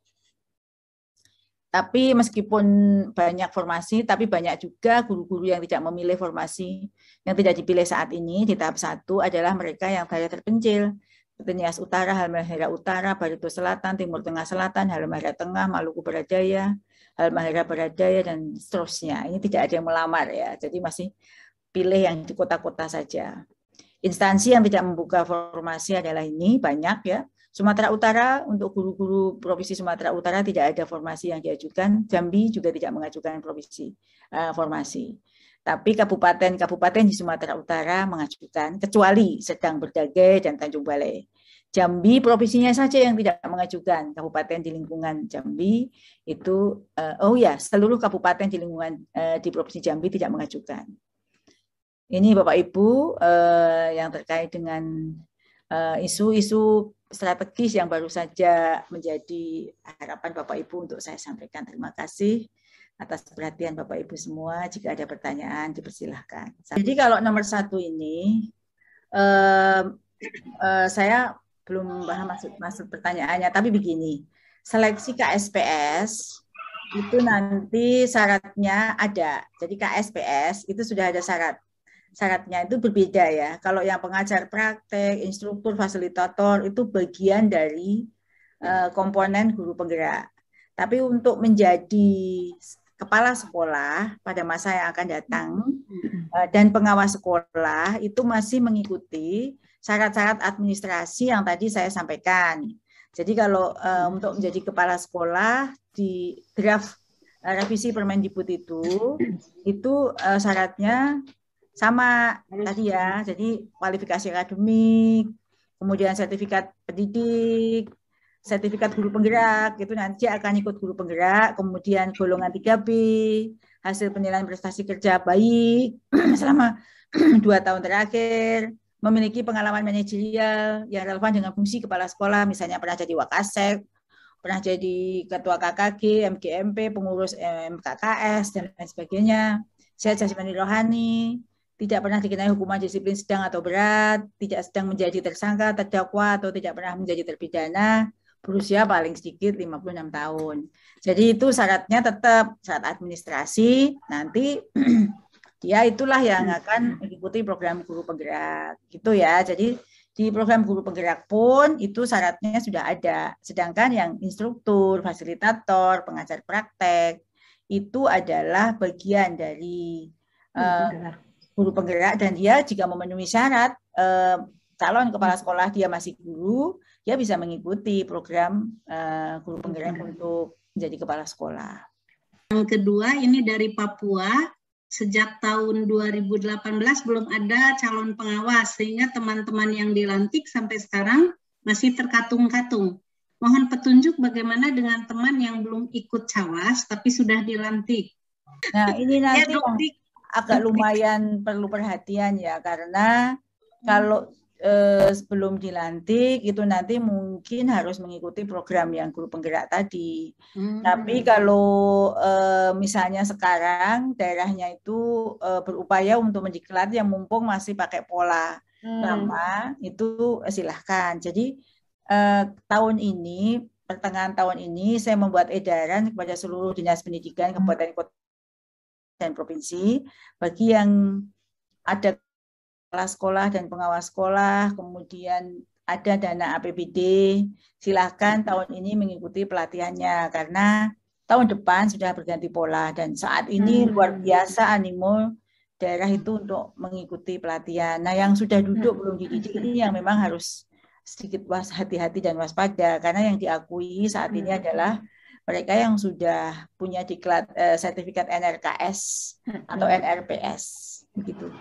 Tapi meskipun banyak formasi, tapi banyak juga guru-guru yang tidak memilih formasi. Yang tidak dipilih saat ini di tahap 1 adalah mereka yang daerah terpencil, seperti Nias Utara, Halmahera Utara, Barito Selatan, Timur Tengah Selatan, Halmahera Tengah, Maluku Barat Daya, Halmahera Barat Daya, dan seterusnya. Ini tidak ada yang melamar ya, jadi masih pilih yang di kota-kota saja. Instansi yang tidak membuka formasi adalah ini, banyak ya. Sumatera Utara, untuk guru-guru Provinsi Sumatera Utara tidak ada formasi yang diajukan. Jambi juga tidak mengajukan formasi. Tapi kabupaten di Sumatera Utara mengajukan, kecuali Sedang Berdagai dan Tanjung Balai. Jambi provinsinya saja yang tidak mengajukan. Kabupaten di lingkungan Jambi itu, seluruh kabupaten di lingkungan di Provinsi Jambi tidak mengajukan. Ini Bapak Ibu yang terkait dengan isu-isu strategis yang baru saja menjadi harapan Bapak Ibu untuk saya sampaikan. Terima kasih atas perhatian Bapak Ibu semua. Jika ada pertanyaan dipersilahkan. Jadi kalau nomor 1 ini saya belum paham maksud pertanyaannya, tapi begini, seleksi KSPS itu nanti syaratnya ada. Jadi KSPS itu sudah ada syarat. syaratnya itu berbeda ya. Kalau yang pengajar praktek, instruktur, fasilitator itu bagian dari komponen guru penggerak. Tapi untuk menjadi kepala sekolah pada masa yang akan datang dan pengawas sekolah itu masih mengikuti syarat-syarat administrasi yang tadi saya sampaikan. Jadi kalau untuk menjadi kepala sekolah di draft revisi Permendikbud itu syaratnya sama tadi ya. Jadi kualifikasi akademik, kemudian sertifikat pendidik, sertifikat guru penggerak, itu nanti akan ikut guru penggerak, kemudian golongan 3B, hasil penilaian prestasi kerja baik selama 2 tahun terakhir, memiliki pengalaman manajerial yang relevan dengan fungsi kepala sekolah, misalnya pernah jadi Wakasek, pernah jadi ketua KKG, MGMP, pengurus MKKS, dan lain sebagainya, sehat jasmani rohani, tidak pernah dikenai hukuman disiplin sedang atau berat, tidak sedang menjadi tersangka, terdakwa, atau tidak pernah menjadi terpidana, berusia paling sedikit 56 tahun. Jadi itu syaratnya tetap syarat administrasi, nanti dia itulah yang akan mengikuti program guru penggerak. Gitu ya. Jadi di program guru penggerak pun itu syaratnya sudah ada. Sedangkan yang instruktur, fasilitator, pengajar praktek itu adalah bagian dari guru penggerak, dan dia jika memenuhi syarat calon kepala sekolah dia masih guru, dia bisa mengikuti program guru penggerak untuk menjadi kepala sekolah. Yang kedua ini dari Papua, sejak tahun 2018 belum ada calon pengawas, sehingga teman-teman yang dilantik sampai sekarang masih terkatung-katung. Mohon petunjuk bagaimana dengan teman yang belum ikut cawas tapi sudah dilantik. Nah ini nanti agak lumayan perlu perhatian ya, karena kalau sebelum dilantik itu nanti mungkin harus mengikuti program yang guru penggerak tadi. Tapi kalau misalnya sekarang daerahnya itu berupaya untuk mendiklat yang mumpung masih pakai pola lama, itu silahkan. Jadi tahun ini, pertengahan tahun ini saya membuat edaran kepada seluruh dinas pendidikan kabupaten kota dan provinsi bagi yang ada kepala sekolah dan pengawas sekolah, kemudian ada dana APBD, silahkan tahun ini mengikuti pelatihannya, karena tahun depan sudah berganti pola, dan saat ini luar biasa animo daerah itu untuk mengikuti pelatihan. Nah yang sudah duduk belum dididik ini yang memang harus sedikit hati-hati dan waspada, karena yang diakui saat ini adalah mereka yang sudah punya diklat sertifikat NRKS atau NRPS, begitu.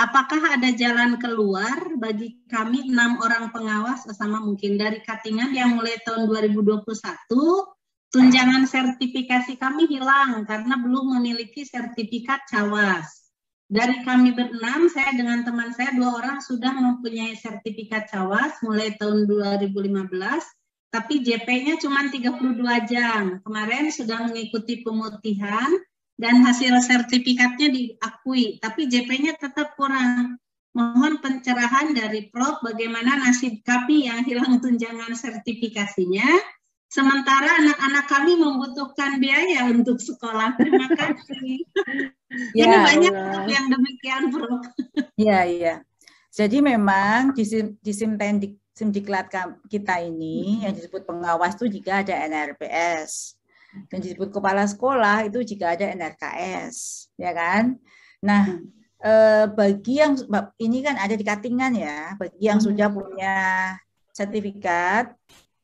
Apakah ada jalan keluar bagi kami 6 orang pengawas sama mungkin dari Katingan yang mulai tahun 2021 tunjangan sertifikasi kami hilang karena belum memiliki sertifikat cawas. Dari kami berenam, saya dengan teman saya 2 orang sudah mempunyai sertifikat cawas mulai tahun 2015, tapi JP-nya cuma 32 jam. Kemarin sudah mengikuti pemutihan dan hasil sertifikatnya diakui, tapi JP-nya tetap kurang. Mohon pencerahan dari Prof. bagaimana nasib kami yang hilang tunjangan sertifikasinya, sementara anak-anak kami membutuhkan biaya untuk sekolah. Terima kasih. Ya, ini banyak yang demikian, Prof. Iya. Jadi memang di Simdiklat kita ini yang disebut pengawas itu jika ada NRPS. Dan disebut kepala sekolah itu jika ada NRKS, ya kan? Nah, bagi yang ini kan ada di Katingan ya, bagi yang sudah punya sertifikat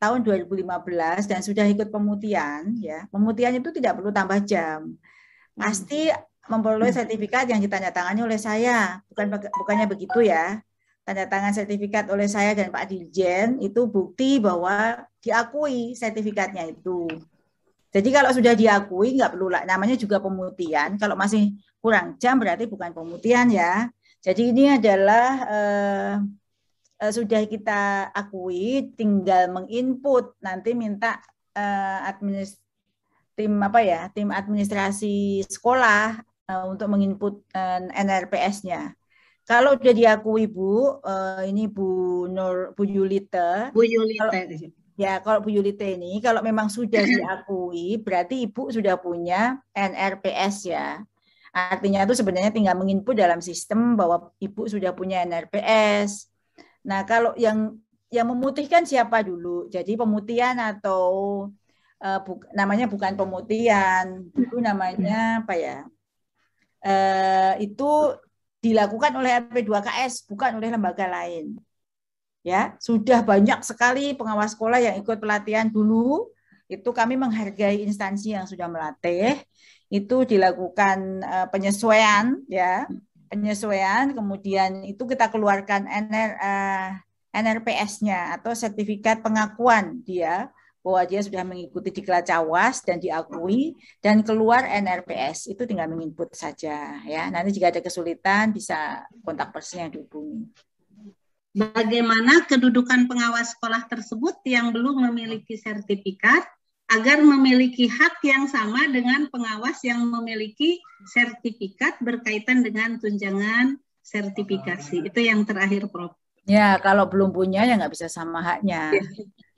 tahun 2015 dan sudah ikut pemutihan, ya, pemutihan itu tidak perlu tambah jam, pasti memperoleh sertifikat yang ditandatangani oleh saya, bukannya begitu ya? Tanda tangan sertifikat oleh saya dan Pak Dirjen itu bukti bahwa diakui sertifikatnya itu. Jadi kalau sudah diakui nggak perlu, namanya juga pemutihan. Kalau masih kurang jam berarti bukan pemutihan ya. Jadi ini adalah sudah kita akui, tinggal menginput, nanti minta tim administrasi sekolah untuk menginput NRPS-nya. Kalau sudah diakui Bu, ini Bu Yulite. Bu Yulite. Ya, kalau Bu Yulite ini, kalau memang sudah diakui, berarti Ibu sudah punya NRPS ya. Artinya itu sebenarnya tinggal menginput dalam sistem bahwa Ibu sudah punya NRPS. Nah, kalau yang memutihkan siapa dulu? Jadi pemutihan atau namanya bukan pemutihan, dulu namanya apa ya? Itu dilakukan oleh LP2KS, bukan oleh lembaga lain. Ya, sudah banyak sekali pengawas sekolah yang ikut pelatihan dulu. Itu kami menghargai instansi yang sudah melatih. Itu dilakukan penyesuaian, ya, penyesuaian. Kemudian itu kita keluarkan NRPS-nya atau sertifikat pengakuan dia bahwa dia sudah mengikuti diklat Cawas dan diakui dan keluar NRPS. Itu tinggal menginput saja, ya. Nanti jika ada kesulitan bisa kontak person yang dihubungi. Bagaimana kedudukan pengawas sekolah tersebut yang belum memiliki sertifikat agar memiliki hak yang sama dengan pengawas yang memiliki sertifikat berkaitan dengan tunjangan sertifikasi. Itu yang terakhir, Prof. Ya, kalau belum punya ya nggak bisa sama haknya.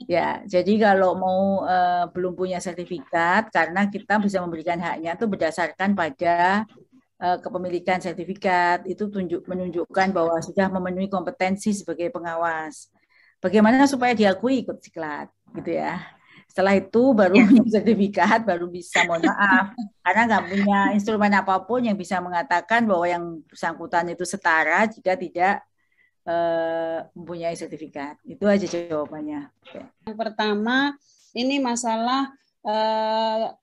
Ya, jadi kalau mau belum punya sertifikat, karena kita bisa memberikan haknya itu berdasarkan pada kepemilikan sertifikat, itu menunjukkan bahwa sudah memenuhi kompetensi sebagai pengawas. Bagaimana supaya diakui ikut diklat, gitu ya. Setelah itu baru punya sertifikat, baru bisa, mohon maaf, karena nggak punya instrumen apapun yang bisa mengatakan bahwa yang bersangkutan itu setara jika tidak mempunyai sertifikat. Itu aja jawabannya. Yang pertama, ini masalah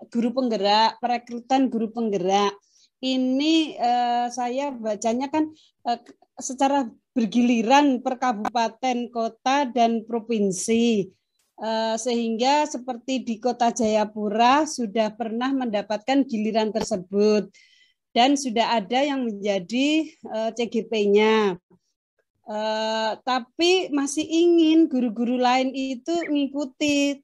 guru penggerak, perekrutan guru penggerak. Ini saya bacanya kan secara bergiliran per kabupaten, kota, dan provinsi. Sehingga seperti di Kota Jayapura sudah pernah mendapatkan giliran tersebut. Dan sudah ada yang menjadi CGP-nya. Tapi masih ingin guru-guru lain itu mengikuti.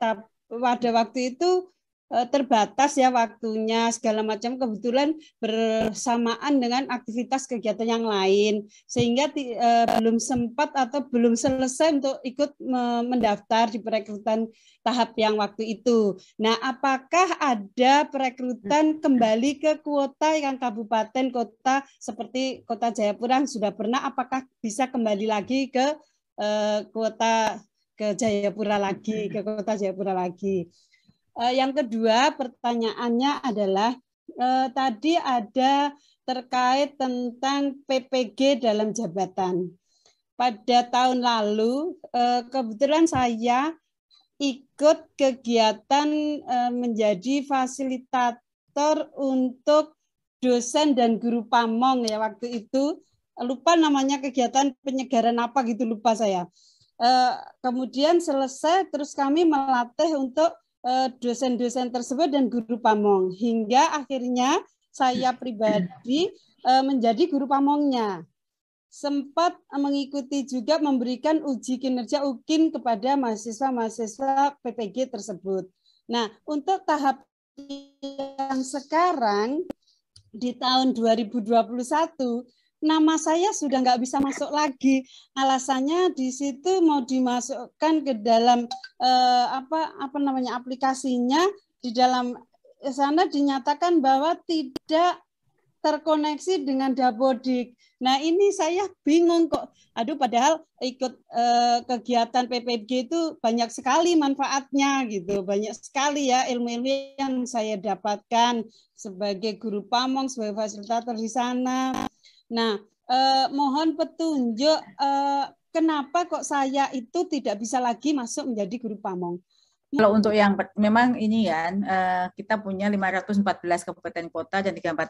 Pada waktu itu terbatas ya waktunya segala macam, kebetulan bersamaan dengan aktivitas kegiatan yang lain sehingga belum sempat atau belum selesai untuk ikut mendaftar di perekrutan tahap yang waktu itu. Nah, apakah ada perekrutan kembali ke kuota yang kabupaten kota seperti Kota Jayapura yang sudah pernah, apakah bisa kembali lagi ke kuota ke Jayapura lagi, ke Kota Jayapura lagi? Yang kedua, pertanyaannya adalah tadi ada terkait tentang PPG dalam jabatan. Pada tahun lalu, kebetulan saya ikut kegiatan menjadi fasilitator untuk dosen dan guru pamong ya waktu itu. Lupa namanya kegiatan penyegaran apa gitu, lupa saya. Kemudian selesai, terus kami melatih untuk dosen-dosen tersebut dan guru pamong hingga akhirnya saya pribadi menjadi guru pamongnya. Sempat mengikuti juga memberikan uji kinerja UKIN kepada mahasiswa-mahasiswa PPG tersebut. Nah, untuk tahap yang sekarang di tahun 2021 nama saya sudah nggak bisa masuk lagi. Alasannya di situ mau dimasukkan ke dalam aplikasinya, di dalam sana dinyatakan bahwa tidak terkoneksi dengan Dapodik. Nah, ini saya bingung kok. Aduh, padahal ikut kegiatan PPG itu banyak sekali manfaatnya gitu. Banyak sekali ya ilmu-ilmu yang saya dapatkan sebagai guru pamong, sebagai fasilitator di sana. Nah, mohon petunjuk kenapa kok saya itu tidak bisa lagi masuk menjadi guru pamong. Kalau untuk yang memang ini ya, kita punya 514 kabupaten kota dan 34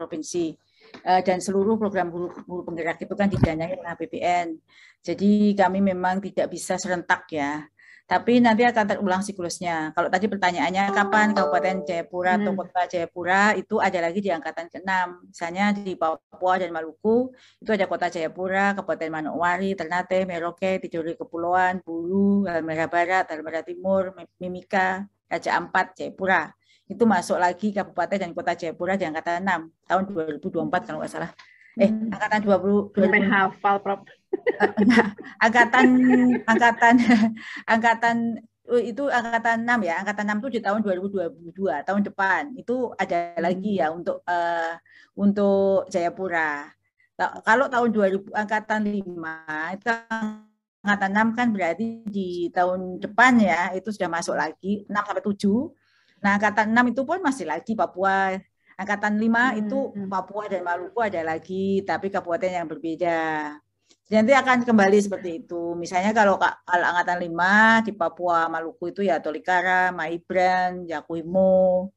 provinsi. Dan seluruh program guru penggerak itu kan didanai oleh APBN. Jadi kami memang tidak bisa serentak ya. Tapi nanti akan terulang siklusnya. Kalau tadi pertanyaannya kapan Kabupaten Jayapura atau Kota Jayapura, itu ada lagi di angkatan ke-6. Misalnya di Papua dan Maluku, itu ada Kota Jayapura, Kabupaten Manokwari, Ternate, Merauke, Tidore Kepulauan, Bulu, Halmahera Barat, Halmahera Timur, Mimika, Raja Ampat, Jayapura. Itu masuk lagi Kabupaten dan Kota Jayapura di angkatan 6, tahun 2024 kalau nggak salah. Angkatan 20 hafal, Prof. angkatan itu angkatan 6 ya. Angkatan 6 itu di tahun 2022, tahun depan. Itu ada lagi ya untuk Jayapura. Kalau tahun 2000 angkatan 5 itu angkatan 6 kan berarti di tahun depan ya, itu sudah masuk lagi 6 sampai 7. Nah, angkatan 6 itu pun masih lagi Papua. Angkatan 5 itu Papua dan Maluku ada lagi, tapi kabupaten yang berbeda. Nanti akan kembali seperti itu. Misalnya kalau angkatan 5 di Papua Maluku itu ya Tolikara, Maibran, Yakuimo,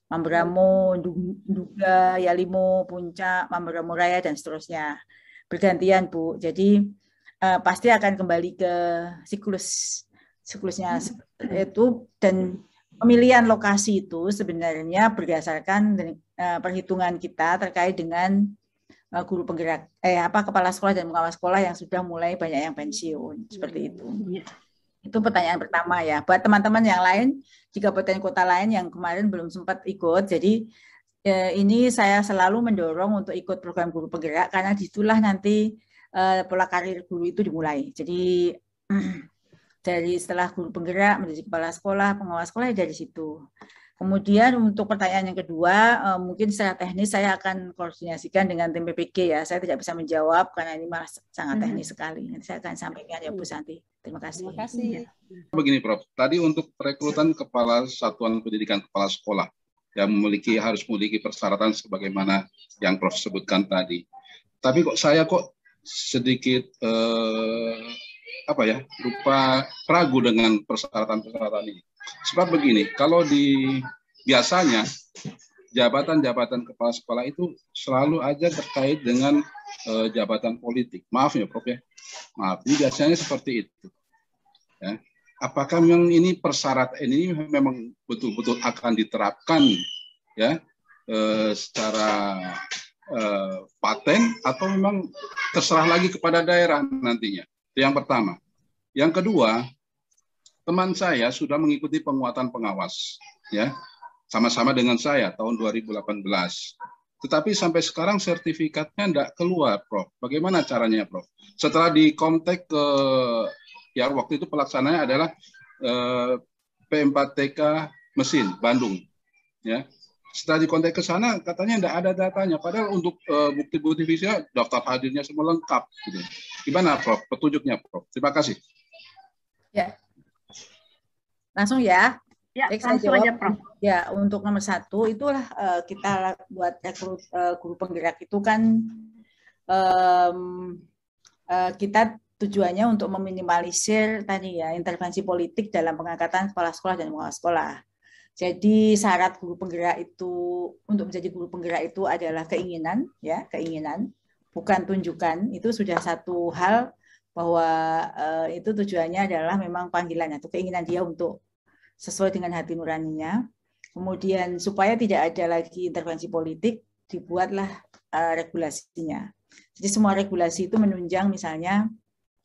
Mamberamo, Nduga, Yalimo, Puncak, Mamberamo Raya dan seterusnya. Bergantian, Bu. Jadi pasti akan kembali ke siklusnya itu, dan pemilihan lokasi itu sebenarnya berdasarkan perhitungan kita terkait dengan guru penggerak, kepala sekolah dan pengawas sekolah yang sudah mulai banyak yang pensiun, seperti itu. Itu pertanyaan pertama ya. Buat teman-teman yang lain di kabupaten kota lain yang kemarin belum sempat ikut, jadi ini saya selalu mendorong untuk ikut program guru penggerak karena disitulah nanti pola karir guru itu dimulai. Jadi dari setelah guru penggerak menjadi kepala sekolah, pengawas sekolah dari situ. Kemudian untuk pertanyaan yang kedua, mungkin secara teknis saya akan koordinasikan dengan tim PPG ya. Saya tidak bisa menjawab karena ini malah sangat teknis sekali. Nanti saya akan sampaikan ya Bu Santi. Terima kasih. Terima kasih. Begini Prof, tadi untuk perekrutan kepala satuan pendidikan kepala sekolah yang harus memiliki persyaratan sebagaimana yang Prof sebutkan tadi. Tapi saya sedikit lupa ragu dengan persyaratan ini. Sebab begini, kalau biasanya jabatan-jabatan kepala sekolah itu selalu aja terkait dengan jabatan politik. Maaf ya Prof ya. Maaf, ini biasanya seperti itu. Ya. Apakah memang ini persyaratan ini memang betul-betul akan diterapkan ya secara paten atau memang terserah lagi kepada daerah nantinya? Itu yang pertama. Yang kedua, teman saya sudah mengikuti penguatan pengawas, ya, sama-sama dengan saya tahun 2018. Tetapi sampai sekarang sertifikatnya tidak keluar, Prof. Bagaimana caranya, Prof? Setelah dikontak ke, ya waktu itu pelaksananya adalah P4TK Mesin Bandung, ya. Setelah dikontak ke sana, katanya tidak ada datanya. Padahal untuk bukti-bukti visa, daftar hadirnya semua lengkap. Gitu. Gimana, Prof? Petunjuknya, Prof. Terima kasih. Ya. Langsung ya. Ya, langsung aja, Prof. Ya, untuk nomor 1 itulah kita buat rekrut guru penggerak itu kan kita tujuannya untuk meminimalisir tadi ya intervensi politik dalam pengangkatan kepala sekolah dan pengawas sekolah. Jadi syarat guru penggerak itu untuk menjadi guru penggerak itu adalah keinginan, ya, keinginan, bukan tunjukan. Itu sudah satu hal bahwa itu tujuannya adalah memang panggilan atau keinginan dia untuk sesuai dengan hati nuraninya. Kemudian supaya tidak ada lagi intervensi politik, dibuatlah regulasinya. Jadi semua regulasi itu menunjang misalnya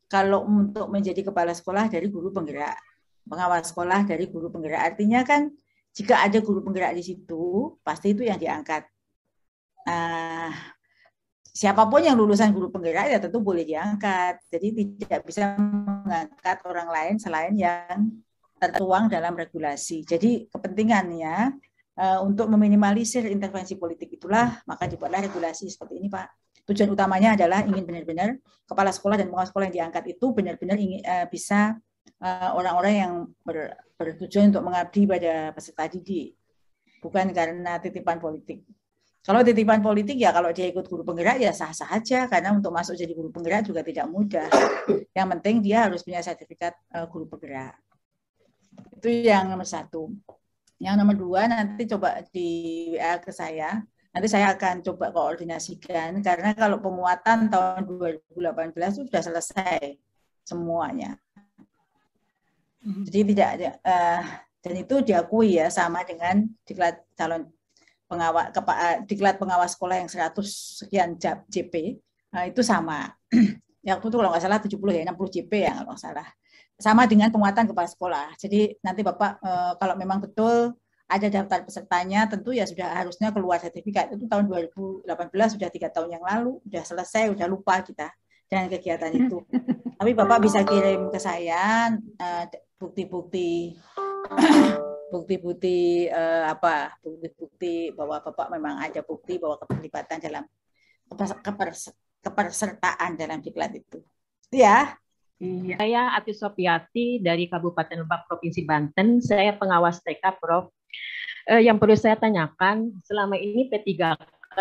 kalau untuk menjadi kepala sekolah dari guru penggerak, pengawas sekolah dari guru penggerak, artinya kan jika ada guru penggerak di situ, pasti itu yang diangkat. Siapapun yang lulusan guru penggerak ya tentu boleh diangkat. Jadi tidak bisa mengangkat orang lain selain yang tertuang dalam regulasi. Jadi kepentingannya untuk meminimalisir intervensi politik itulah maka dibuatlah regulasi seperti ini, Pak. Tujuan utamanya adalah ingin benar-benar kepala sekolah dan pengawas sekolah yang diangkat itu benar-benar ingin bisa orang-orang yang bertujuan untuk mengabdi pada peserta didik, bukan karena titipan politik. Kalau titipan politik ya kalau dia ikut guru penggerak ya sah-sah aja, karena untuk masuk jadi guru penggerak juga tidak mudah. Yang penting dia harus punya sertifikat guru penggerak. Itu yang nomor 1. Yang nomor 2 nanti coba di WA ke saya. Nanti saya akan coba koordinasikan, karena kalau pemuatan tahun 2018 itu sudah selesai semuanya. Jadi tidak ada, dan itu diakui ya sama dengan diklat calon pengawas diklat pengawas sekolah yang 100 sekian JP, itu sama. Yang itu kalau nggak salah 70 ya 60 JP ya kalau nggak salah. Sama dengan penguatan kepala sekolah. Jadi nanti Bapak kalau memang betul ada daftar pesertanya, tentu ya sudah harusnya keluar sertifikat. Itu tahun 2018 sudah 3 tahun yang lalu, sudah selesai, sudah lupa kita dengan kegiatan itu. Tapi Bapak bisa kirim ke saya bukti-bukti bukti-bukti bahwa Bapak memang ada bukti bahwa keterlibatan dalam kepersertaan dalam diklat itu. Ya. Iya. Saya Ati Sopiati dari Kabupaten Lebak, Provinsi Banten. Saya pengawas TK, Prof. Yang perlu saya tanyakan, selama ini P3K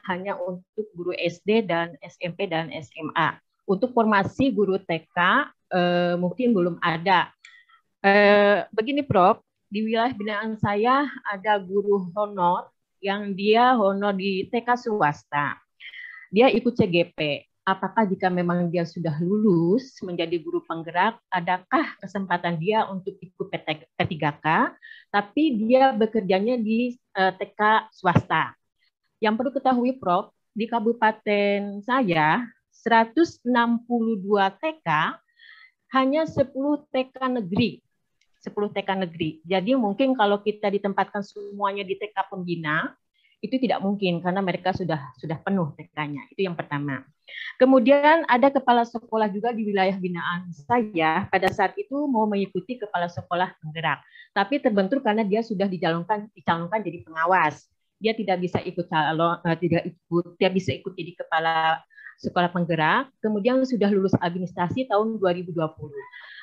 hanya untuk guru SD dan SMP dan SMA. Untuk formasi guru TK mungkin belum ada. Begini, Prof, di wilayah binaan saya ada guru honor yang dia honor di TK swasta. Dia ikut CGP. Apakah jika memang dia sudah lulus menjadi guru penggerak, adakah kesempatan dia untuk ikut P3K, tapi dia bekerjanya di TK swasta? Yang perlu ketahui, Prof, di kabupaten saya 162 TK, hanya 10 TK negeri. 10 TK negeri. Jadi mungkin kalau kita ditempatkan semuanya di TK pembina, itu tidak mungkin karena mereka sudah penuh TK-nya. Itu yang pertama. Kemudian ada kepala sekolah juga di wilayah binaan saya pada saat itu mau mengikuti kepala sekolah penggerak, tapi terbentur karena dia sudah dicalonkan jadi pengawas. Dia tidak bisa ikut dia bisa ikut jadi kepala sekolah penggerak. Kemudian sudah lulus administrasi tahun 2020.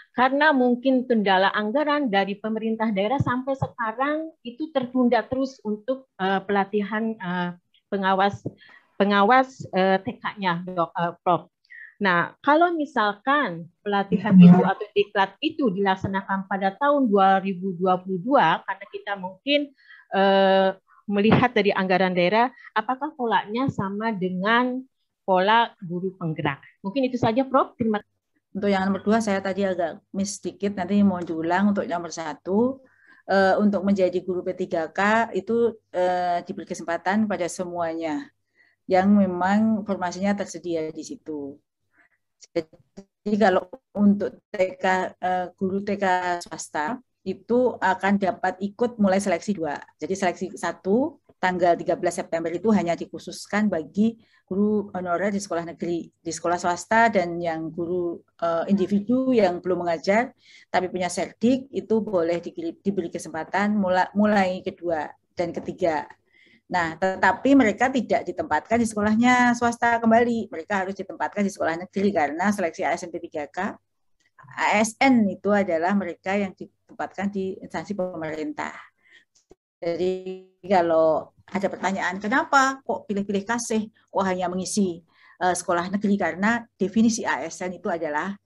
Karena mungkin kendala anggaran dari pemerintah daerah sampai sekarang itu tertunda terus untuk pelatihan pengawas TK-nya, Prof. Nah, kalau misalkan pelatihan itu atau diklat itu dilaksanakan pada tahun 2022, karena kita mungkin melihat dari anggaran daerah, apakah polanya sama dengan pola guru penggerak? Mungkin itu saja, Prof. Terima kasih. Untuk yang nomor 2 saya tadi agak miss sedikit, nanti mau diulang. Untuk nomor 1, untuk menjadi guru P3K itu diberi kesempatan pada semuanya yang memang formasinya tersedia di situ. Jadi kalau untuk guru TK swasta itu akan dapat ikut mulai seleksi 2. Jadi seleksi 1 tanggal 13 September itu hanya dikhususkan bagi guru honorer di sekolah negeri, di sekolah swasta, dan yang guru individu yang belum mengajar tapi punya serdik itu boleh diberi kesempatan mulai kedua dan ketiga. Nah, tetapi mereka tidak ditempatkan di sekolahnya swasta kembali, mereka harus ditempatkan di sekolah negeri karena seleksi ASN P3K, ASN itu adalah mereka yang ditempatkan di instansi pemerintah. Jadi kalau ada pertanyaan, kenapa kok pilih-pilih kasih, kok hanya mengisi sekolah negeri, karena definisi ASN itu adalah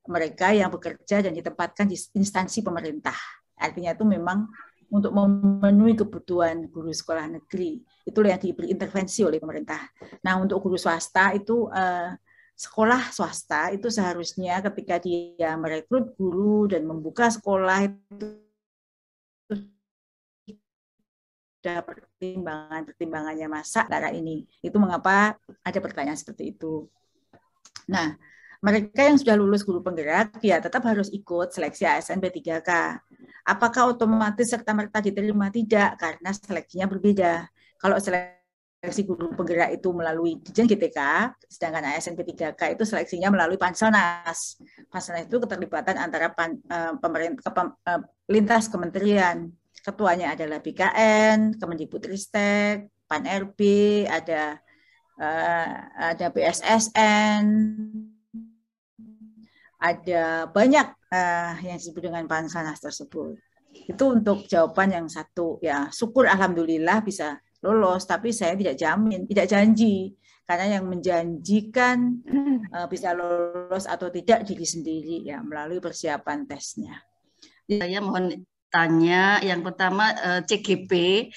mereka yang bekerja dan ditempatkan di instansi pemerintah. Artinya itu memang untuk memenuhi kebutuhan guru sekolah negeri. Itulah yang diberi intervensi oleh pemerintah. Nah, untuk guru swasta itu, sekolah swasta itu seharusnya ketika dia merekrut guru dan membuka sekolah itu ada pertimbangannya masa cara ini. Itu mengapa ada pertanyaan seperti itu. Nah, mereka yang sudah lulus guru penggerak, ya tetap harus ikut seleksi ASN P3K. Apakah otomatis serta-merta diterima? Tidak, karena seleksinya berbeda. Kalau seleksi guru penggerak itu melalui Dijen GTK, sedangkan ASN P3K itu seleksinya melalui Panselnas. Panselnas itu keterlibatan antara lintas kementerian. Ketuanya adalah BKN, Kemendikbudristek, Pan-RB, ada BSSN, ada banyak yang disebut dengan Panselnas tersebut. Itu untuk jawaban yang satu. Ya, syukur alhamdulillah bisa lolos, tapi saya tidak jamin, tidak janji. Karena yang menjanjikan bisa lolos atau tidak diri sendiri ya melalui persiapan tesnya. Saya mohon tanya, yang pertama CGP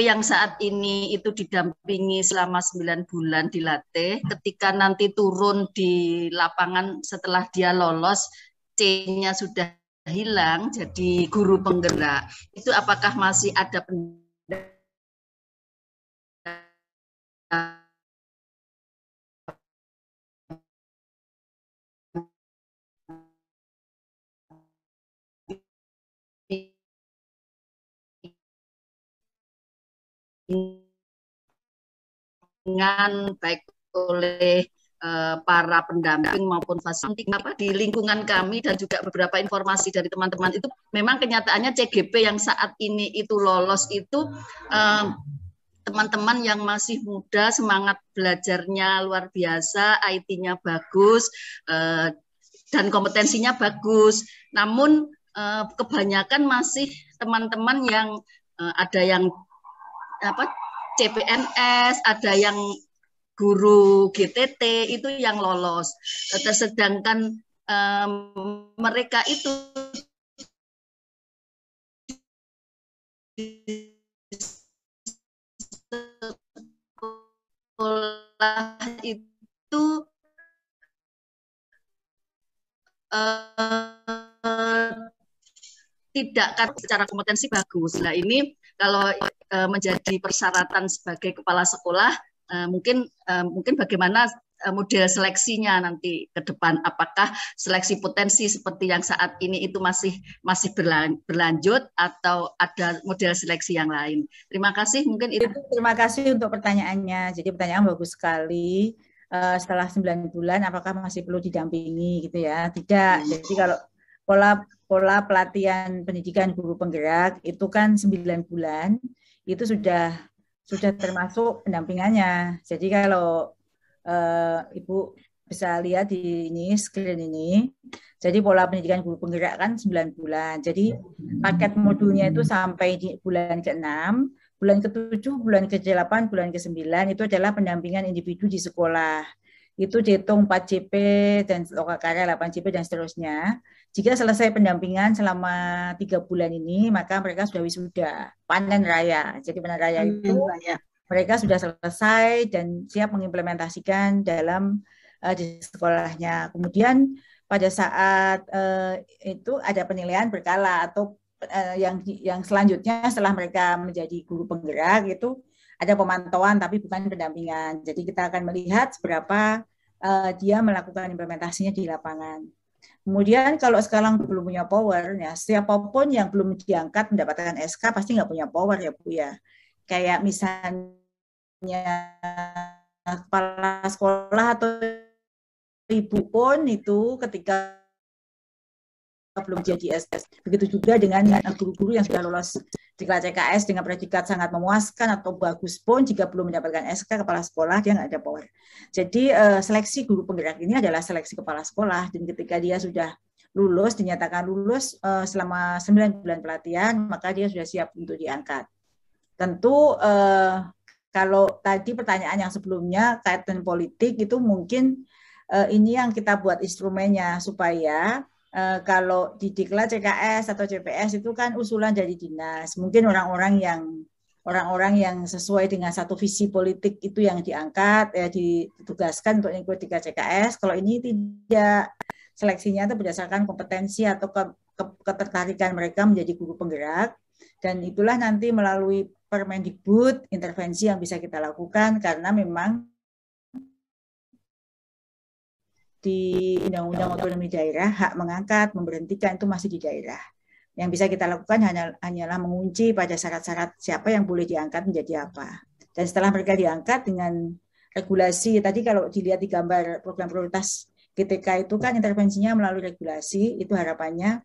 yang saat ini itu didampingi selama 9 bulan dilatih, ketika nanti turun di lapangan setelah dia lolos, C-nya sudah hilang jadi guru penggerak, itu apakah masih ada dengan baik oleh para pendamping maupun fasilitator di lingkungan kami dan juga beberapa informasi dari teman-teman itu memang kenyataannya CGP yang saat ini itu lolos itu teman-teman yang masih muda, semangat belajarnya luar biasa, IT-nya bagus dan kompetensinya bagus. Namun kebanyakan masih teman-teman yang ada yang CPNS, ada yang guru GTT itu yang lolos. Sedangkan mereka itu sekolah itu tidak secara kompetensi bagus. Nah ini kalau menjadi persyaratan sebagai kepala sekolah, mungkin bagaimana model seleksinya nanti ke depan, apakah seleksi potensi seperti yang saat ini itu masih berlanjut atau ada model seleksi yang lain. Terima kasih, mungkin itu. Terima kasih untuk pertanyaannya. Jadi pertanyaan bagus sekali. Setelah 9 bulan apakah masih perlu didampingi gitu ya? Tidak. Jadi kalau pola pelatihan pendidikan guru penggerak itu kan 9 bulan itu sudah termasuk pendampingannya. Jadi kalau Ibu bisa lihat di ini screen ini, jadi pola pendidikan guru penggerak kan 9 bulan. Jadi paket modulnya itu sampai di bulan ke-6, bulan ke-7, bulan ke-8, bulan ke-9 itu adalah pendampingan individu di sekolah. Itu dihitung 4 JP dan lokal karya 8 JP dan seterusnya. Jika selesai pendampingan selama 3 bulan ini, maka mereka sudah wisuda, panen raya. Jadi panen raya itu mereka sudah selesai dan siap mengimplementasikan dalam di sekolahnya. Kemudian pada saat itu ada penilaian berkala atau yang selanjutnya setelah mereka menjadi guru penggerak itu ada pemantauan tapi bukan pendampingan. Jadi kita akan melihat seberapa dia melakukan implementasinya di lapangan. Kemudian kalau sekarang belum punya power, ya siapapun yang belum diangkat mendapatkan SK pasti nggak punya power ya Bu ya. Kayak misalnya kepala sekolah atau ibu pun itu ketika belum jadi SS. Begitu juga dengan guru-guru yang sudah lolos diklat CKS dengan predikat sangat memuaskan atau bagus pun jika belum mendapatkan SK kepala sekolah dia nggak ada power. Jadi seleksi guru penggerak ini adalah seleksi kepala sekolah dan ketika dia sudah lulus, dinyatakan lulus selama 9 bulan pelatihan, maka dia sudah siap untuk diangkat. Tentu kalau tadi pertanyaan yang sebelumnya kaitan politik itu mungkin ini yang kita buat instrumennya supaya kalau di diklat CKS atau CPS itu kan usulan dari dinas. Mungkin orang-orang yang sesuai dengan satu visi politik itu yang diangkat, ditugaskan untuk ikut diklat CKS. Kalau ini tidak, seleksinya itu berdasarkan kompetensi atau ketertarikan mereka menjadi guru penggerak. Dan itulah nanti melalui Permendikbud intervensi yang bisa kita lakukan karena memang di Undang-Undang Otonomi Daerah hak mengangkat, memberhentikan itu masih di daerah. Yang bisa kita lakukan hanyalah mengunci pada syarat-syarat siapa yang boleh diangkat menjadi apa. Dan setelah mereka diangkat dengan regulasi, tadi kalau dilihat di gambar program prioritas GTK itu kan intervensinya melalui regulasi, itu harapannya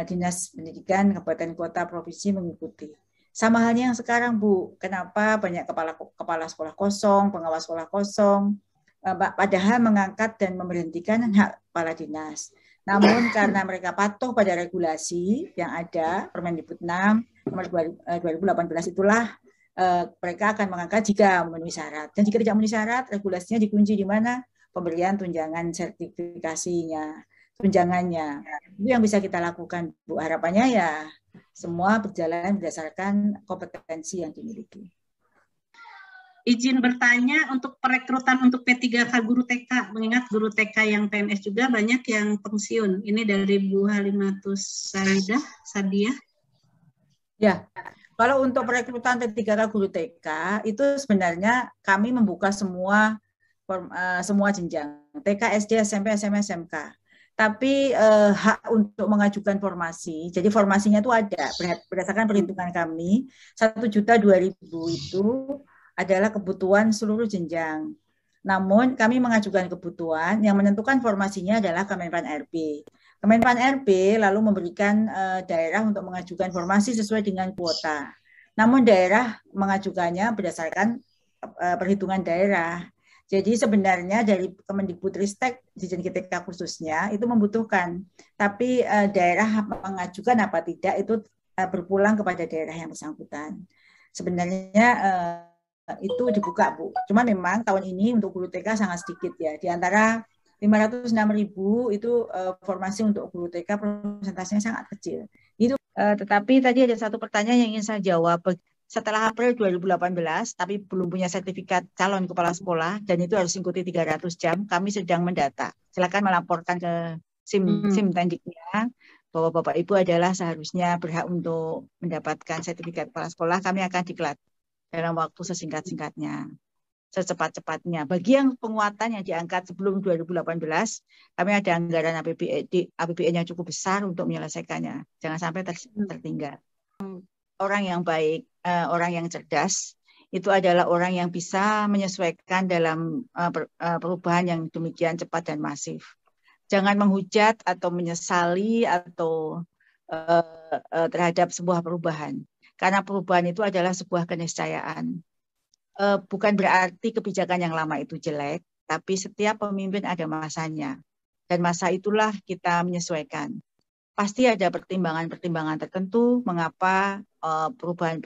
Dinas Pendidikan Kabupaten Kota Provinsi mengikuti. Sama halnya yang sekarang Bu, kenapa banyak kepala sekolah kosong, pengawas sekolah kosong, padahal mengangkat dan memberhentikan hak kepala dinas. Namun karena mereka patuh pada regulasi yang ada, Permendikbud 6 nomor 2018 itulah mereka akan mengangkat jika memenuhi syarat. Dan jika tidak memenuhi syarat, regulasinya dikunci di mana? Pemberian tunjangan sertifikasinya, tunjangannya. Itu yang bisa kita lakukan, Bu. Harapannya ya semua berjalan berdasarkan kompetensi yang dimiliki. Izin bertanya untuk perekrutan untuk P3K guru TK, mengingat guru TK yang PNS juga banyak yang pensiun. Ini dari Bu Halimatus Sadia. Ya, kalau untuk perekrutan P3K guru TK itu sebenarnya kami membuka semua jenjang, TK, SD, SMP, SMA, SMK. Tapi hak untuk mengajukan formasi, jadi formasinya itu ada berdasarkan perhitungan kami 1.002.000 itu adalah kebutuhan seluruh jenjang. Namun kami mengajukan kebutuhan, yang menentukan formasinya adalah Kemenpan RB. Kemenpan RB lalu memberikan daerah untuk mengajukan formasi sesuai dengan kuota. Namun daerah mengajukannya berdasarkan perhitungan daerah. Jadi sebenarnya dari Kemendikbudristek Dirjen GTK khususnya itu membutuhkan, tapi daerah mengajukan apa tidak itu berpulang kepada daerah yang bersangkutan. Sebenarnya itu dibuka, Bu. Cuma memang tahun ini untuk guru TK sangat sedikit ya. Di antara 506.000 itu formasi untuk guru TK persentasenya sangat kecil. Itu tetapi tadi ada satu pertanyaan yang ingin saya jawab. Setelah April 2018, tapi belum punya sertifikat calon kepala sekolah, dan itu harus mengikuti 300 jam, kami sedang mendata. Silakan melaporkan ke SIM Tendiknya, bahwa Bapak Ibu adalah seharusnya berhak untuk mendapatkan sertifikat kepala sekolah. Kami akan diklat dalam waktu sesingkat-singkatnya, secepat-cepatnya. Bagi yang penguatan yang diangkat sebelum 2018, kami ada anggaran APBN yang cukup besar untuk menyelesaikannya. Jangan sampai tertinggal. Orang yang baik, orang yang cerdas, itu adalah orang yang bisa menyesuaikan dalam perubahan yang demikian cepat dan masif. Jangan menghujat atau menyesali atau terhadap sebuah perubahan. Karena perubahan itu adalah sebuah keniscayaan. Bukan berarti kebijakan yang lama itu jelek, tapi setiap pemimpin ada masanya. Dan masa itulah kita menyesuaikan. Pasti ada pertimbangan-pertimbangan tertentu mengapa perubahan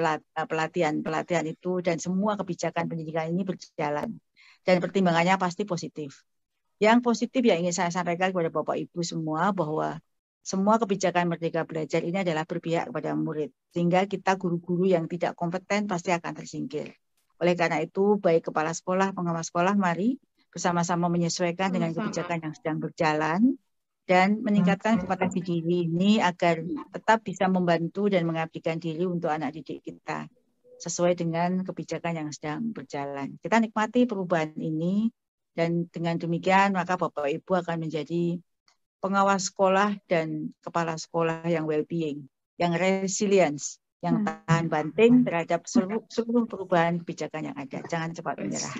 pelatihan itu dan semua kebijakan pendidikan ini berjalan. Dan pertimbangannya pasti positif. Yang positif yang ingin saya sampaikan kepada Bapak Ibu semua bahwa semua kebijakan Merdeka Belajar ini adalah berpihak kepada murid. Sehingga kita guru-guru yang tidak kompeten pasti akan tersingkir. Oleh karena itu, baik kepala sekolah, pengawas sekolah, mari bersama-sama menyesuaikan dengan kebijakan yang sedang berjalan dan meningkatkan kompetensi diri ini agar tetap bisa membantu dan mengabdikan diri untuk anak didik kita sesuai dengan kebijakan yang sedang berjalan. Kita nikmati perubahan ini dan dengan demikian maka Bapak Ibu akan menjadi pengawas sekolah dan kepala sekolah yang well-being, yang resilience, yang tahan banting terhadap seluruh perubahan kebijakan yang ada. Jangan cepat menyerah.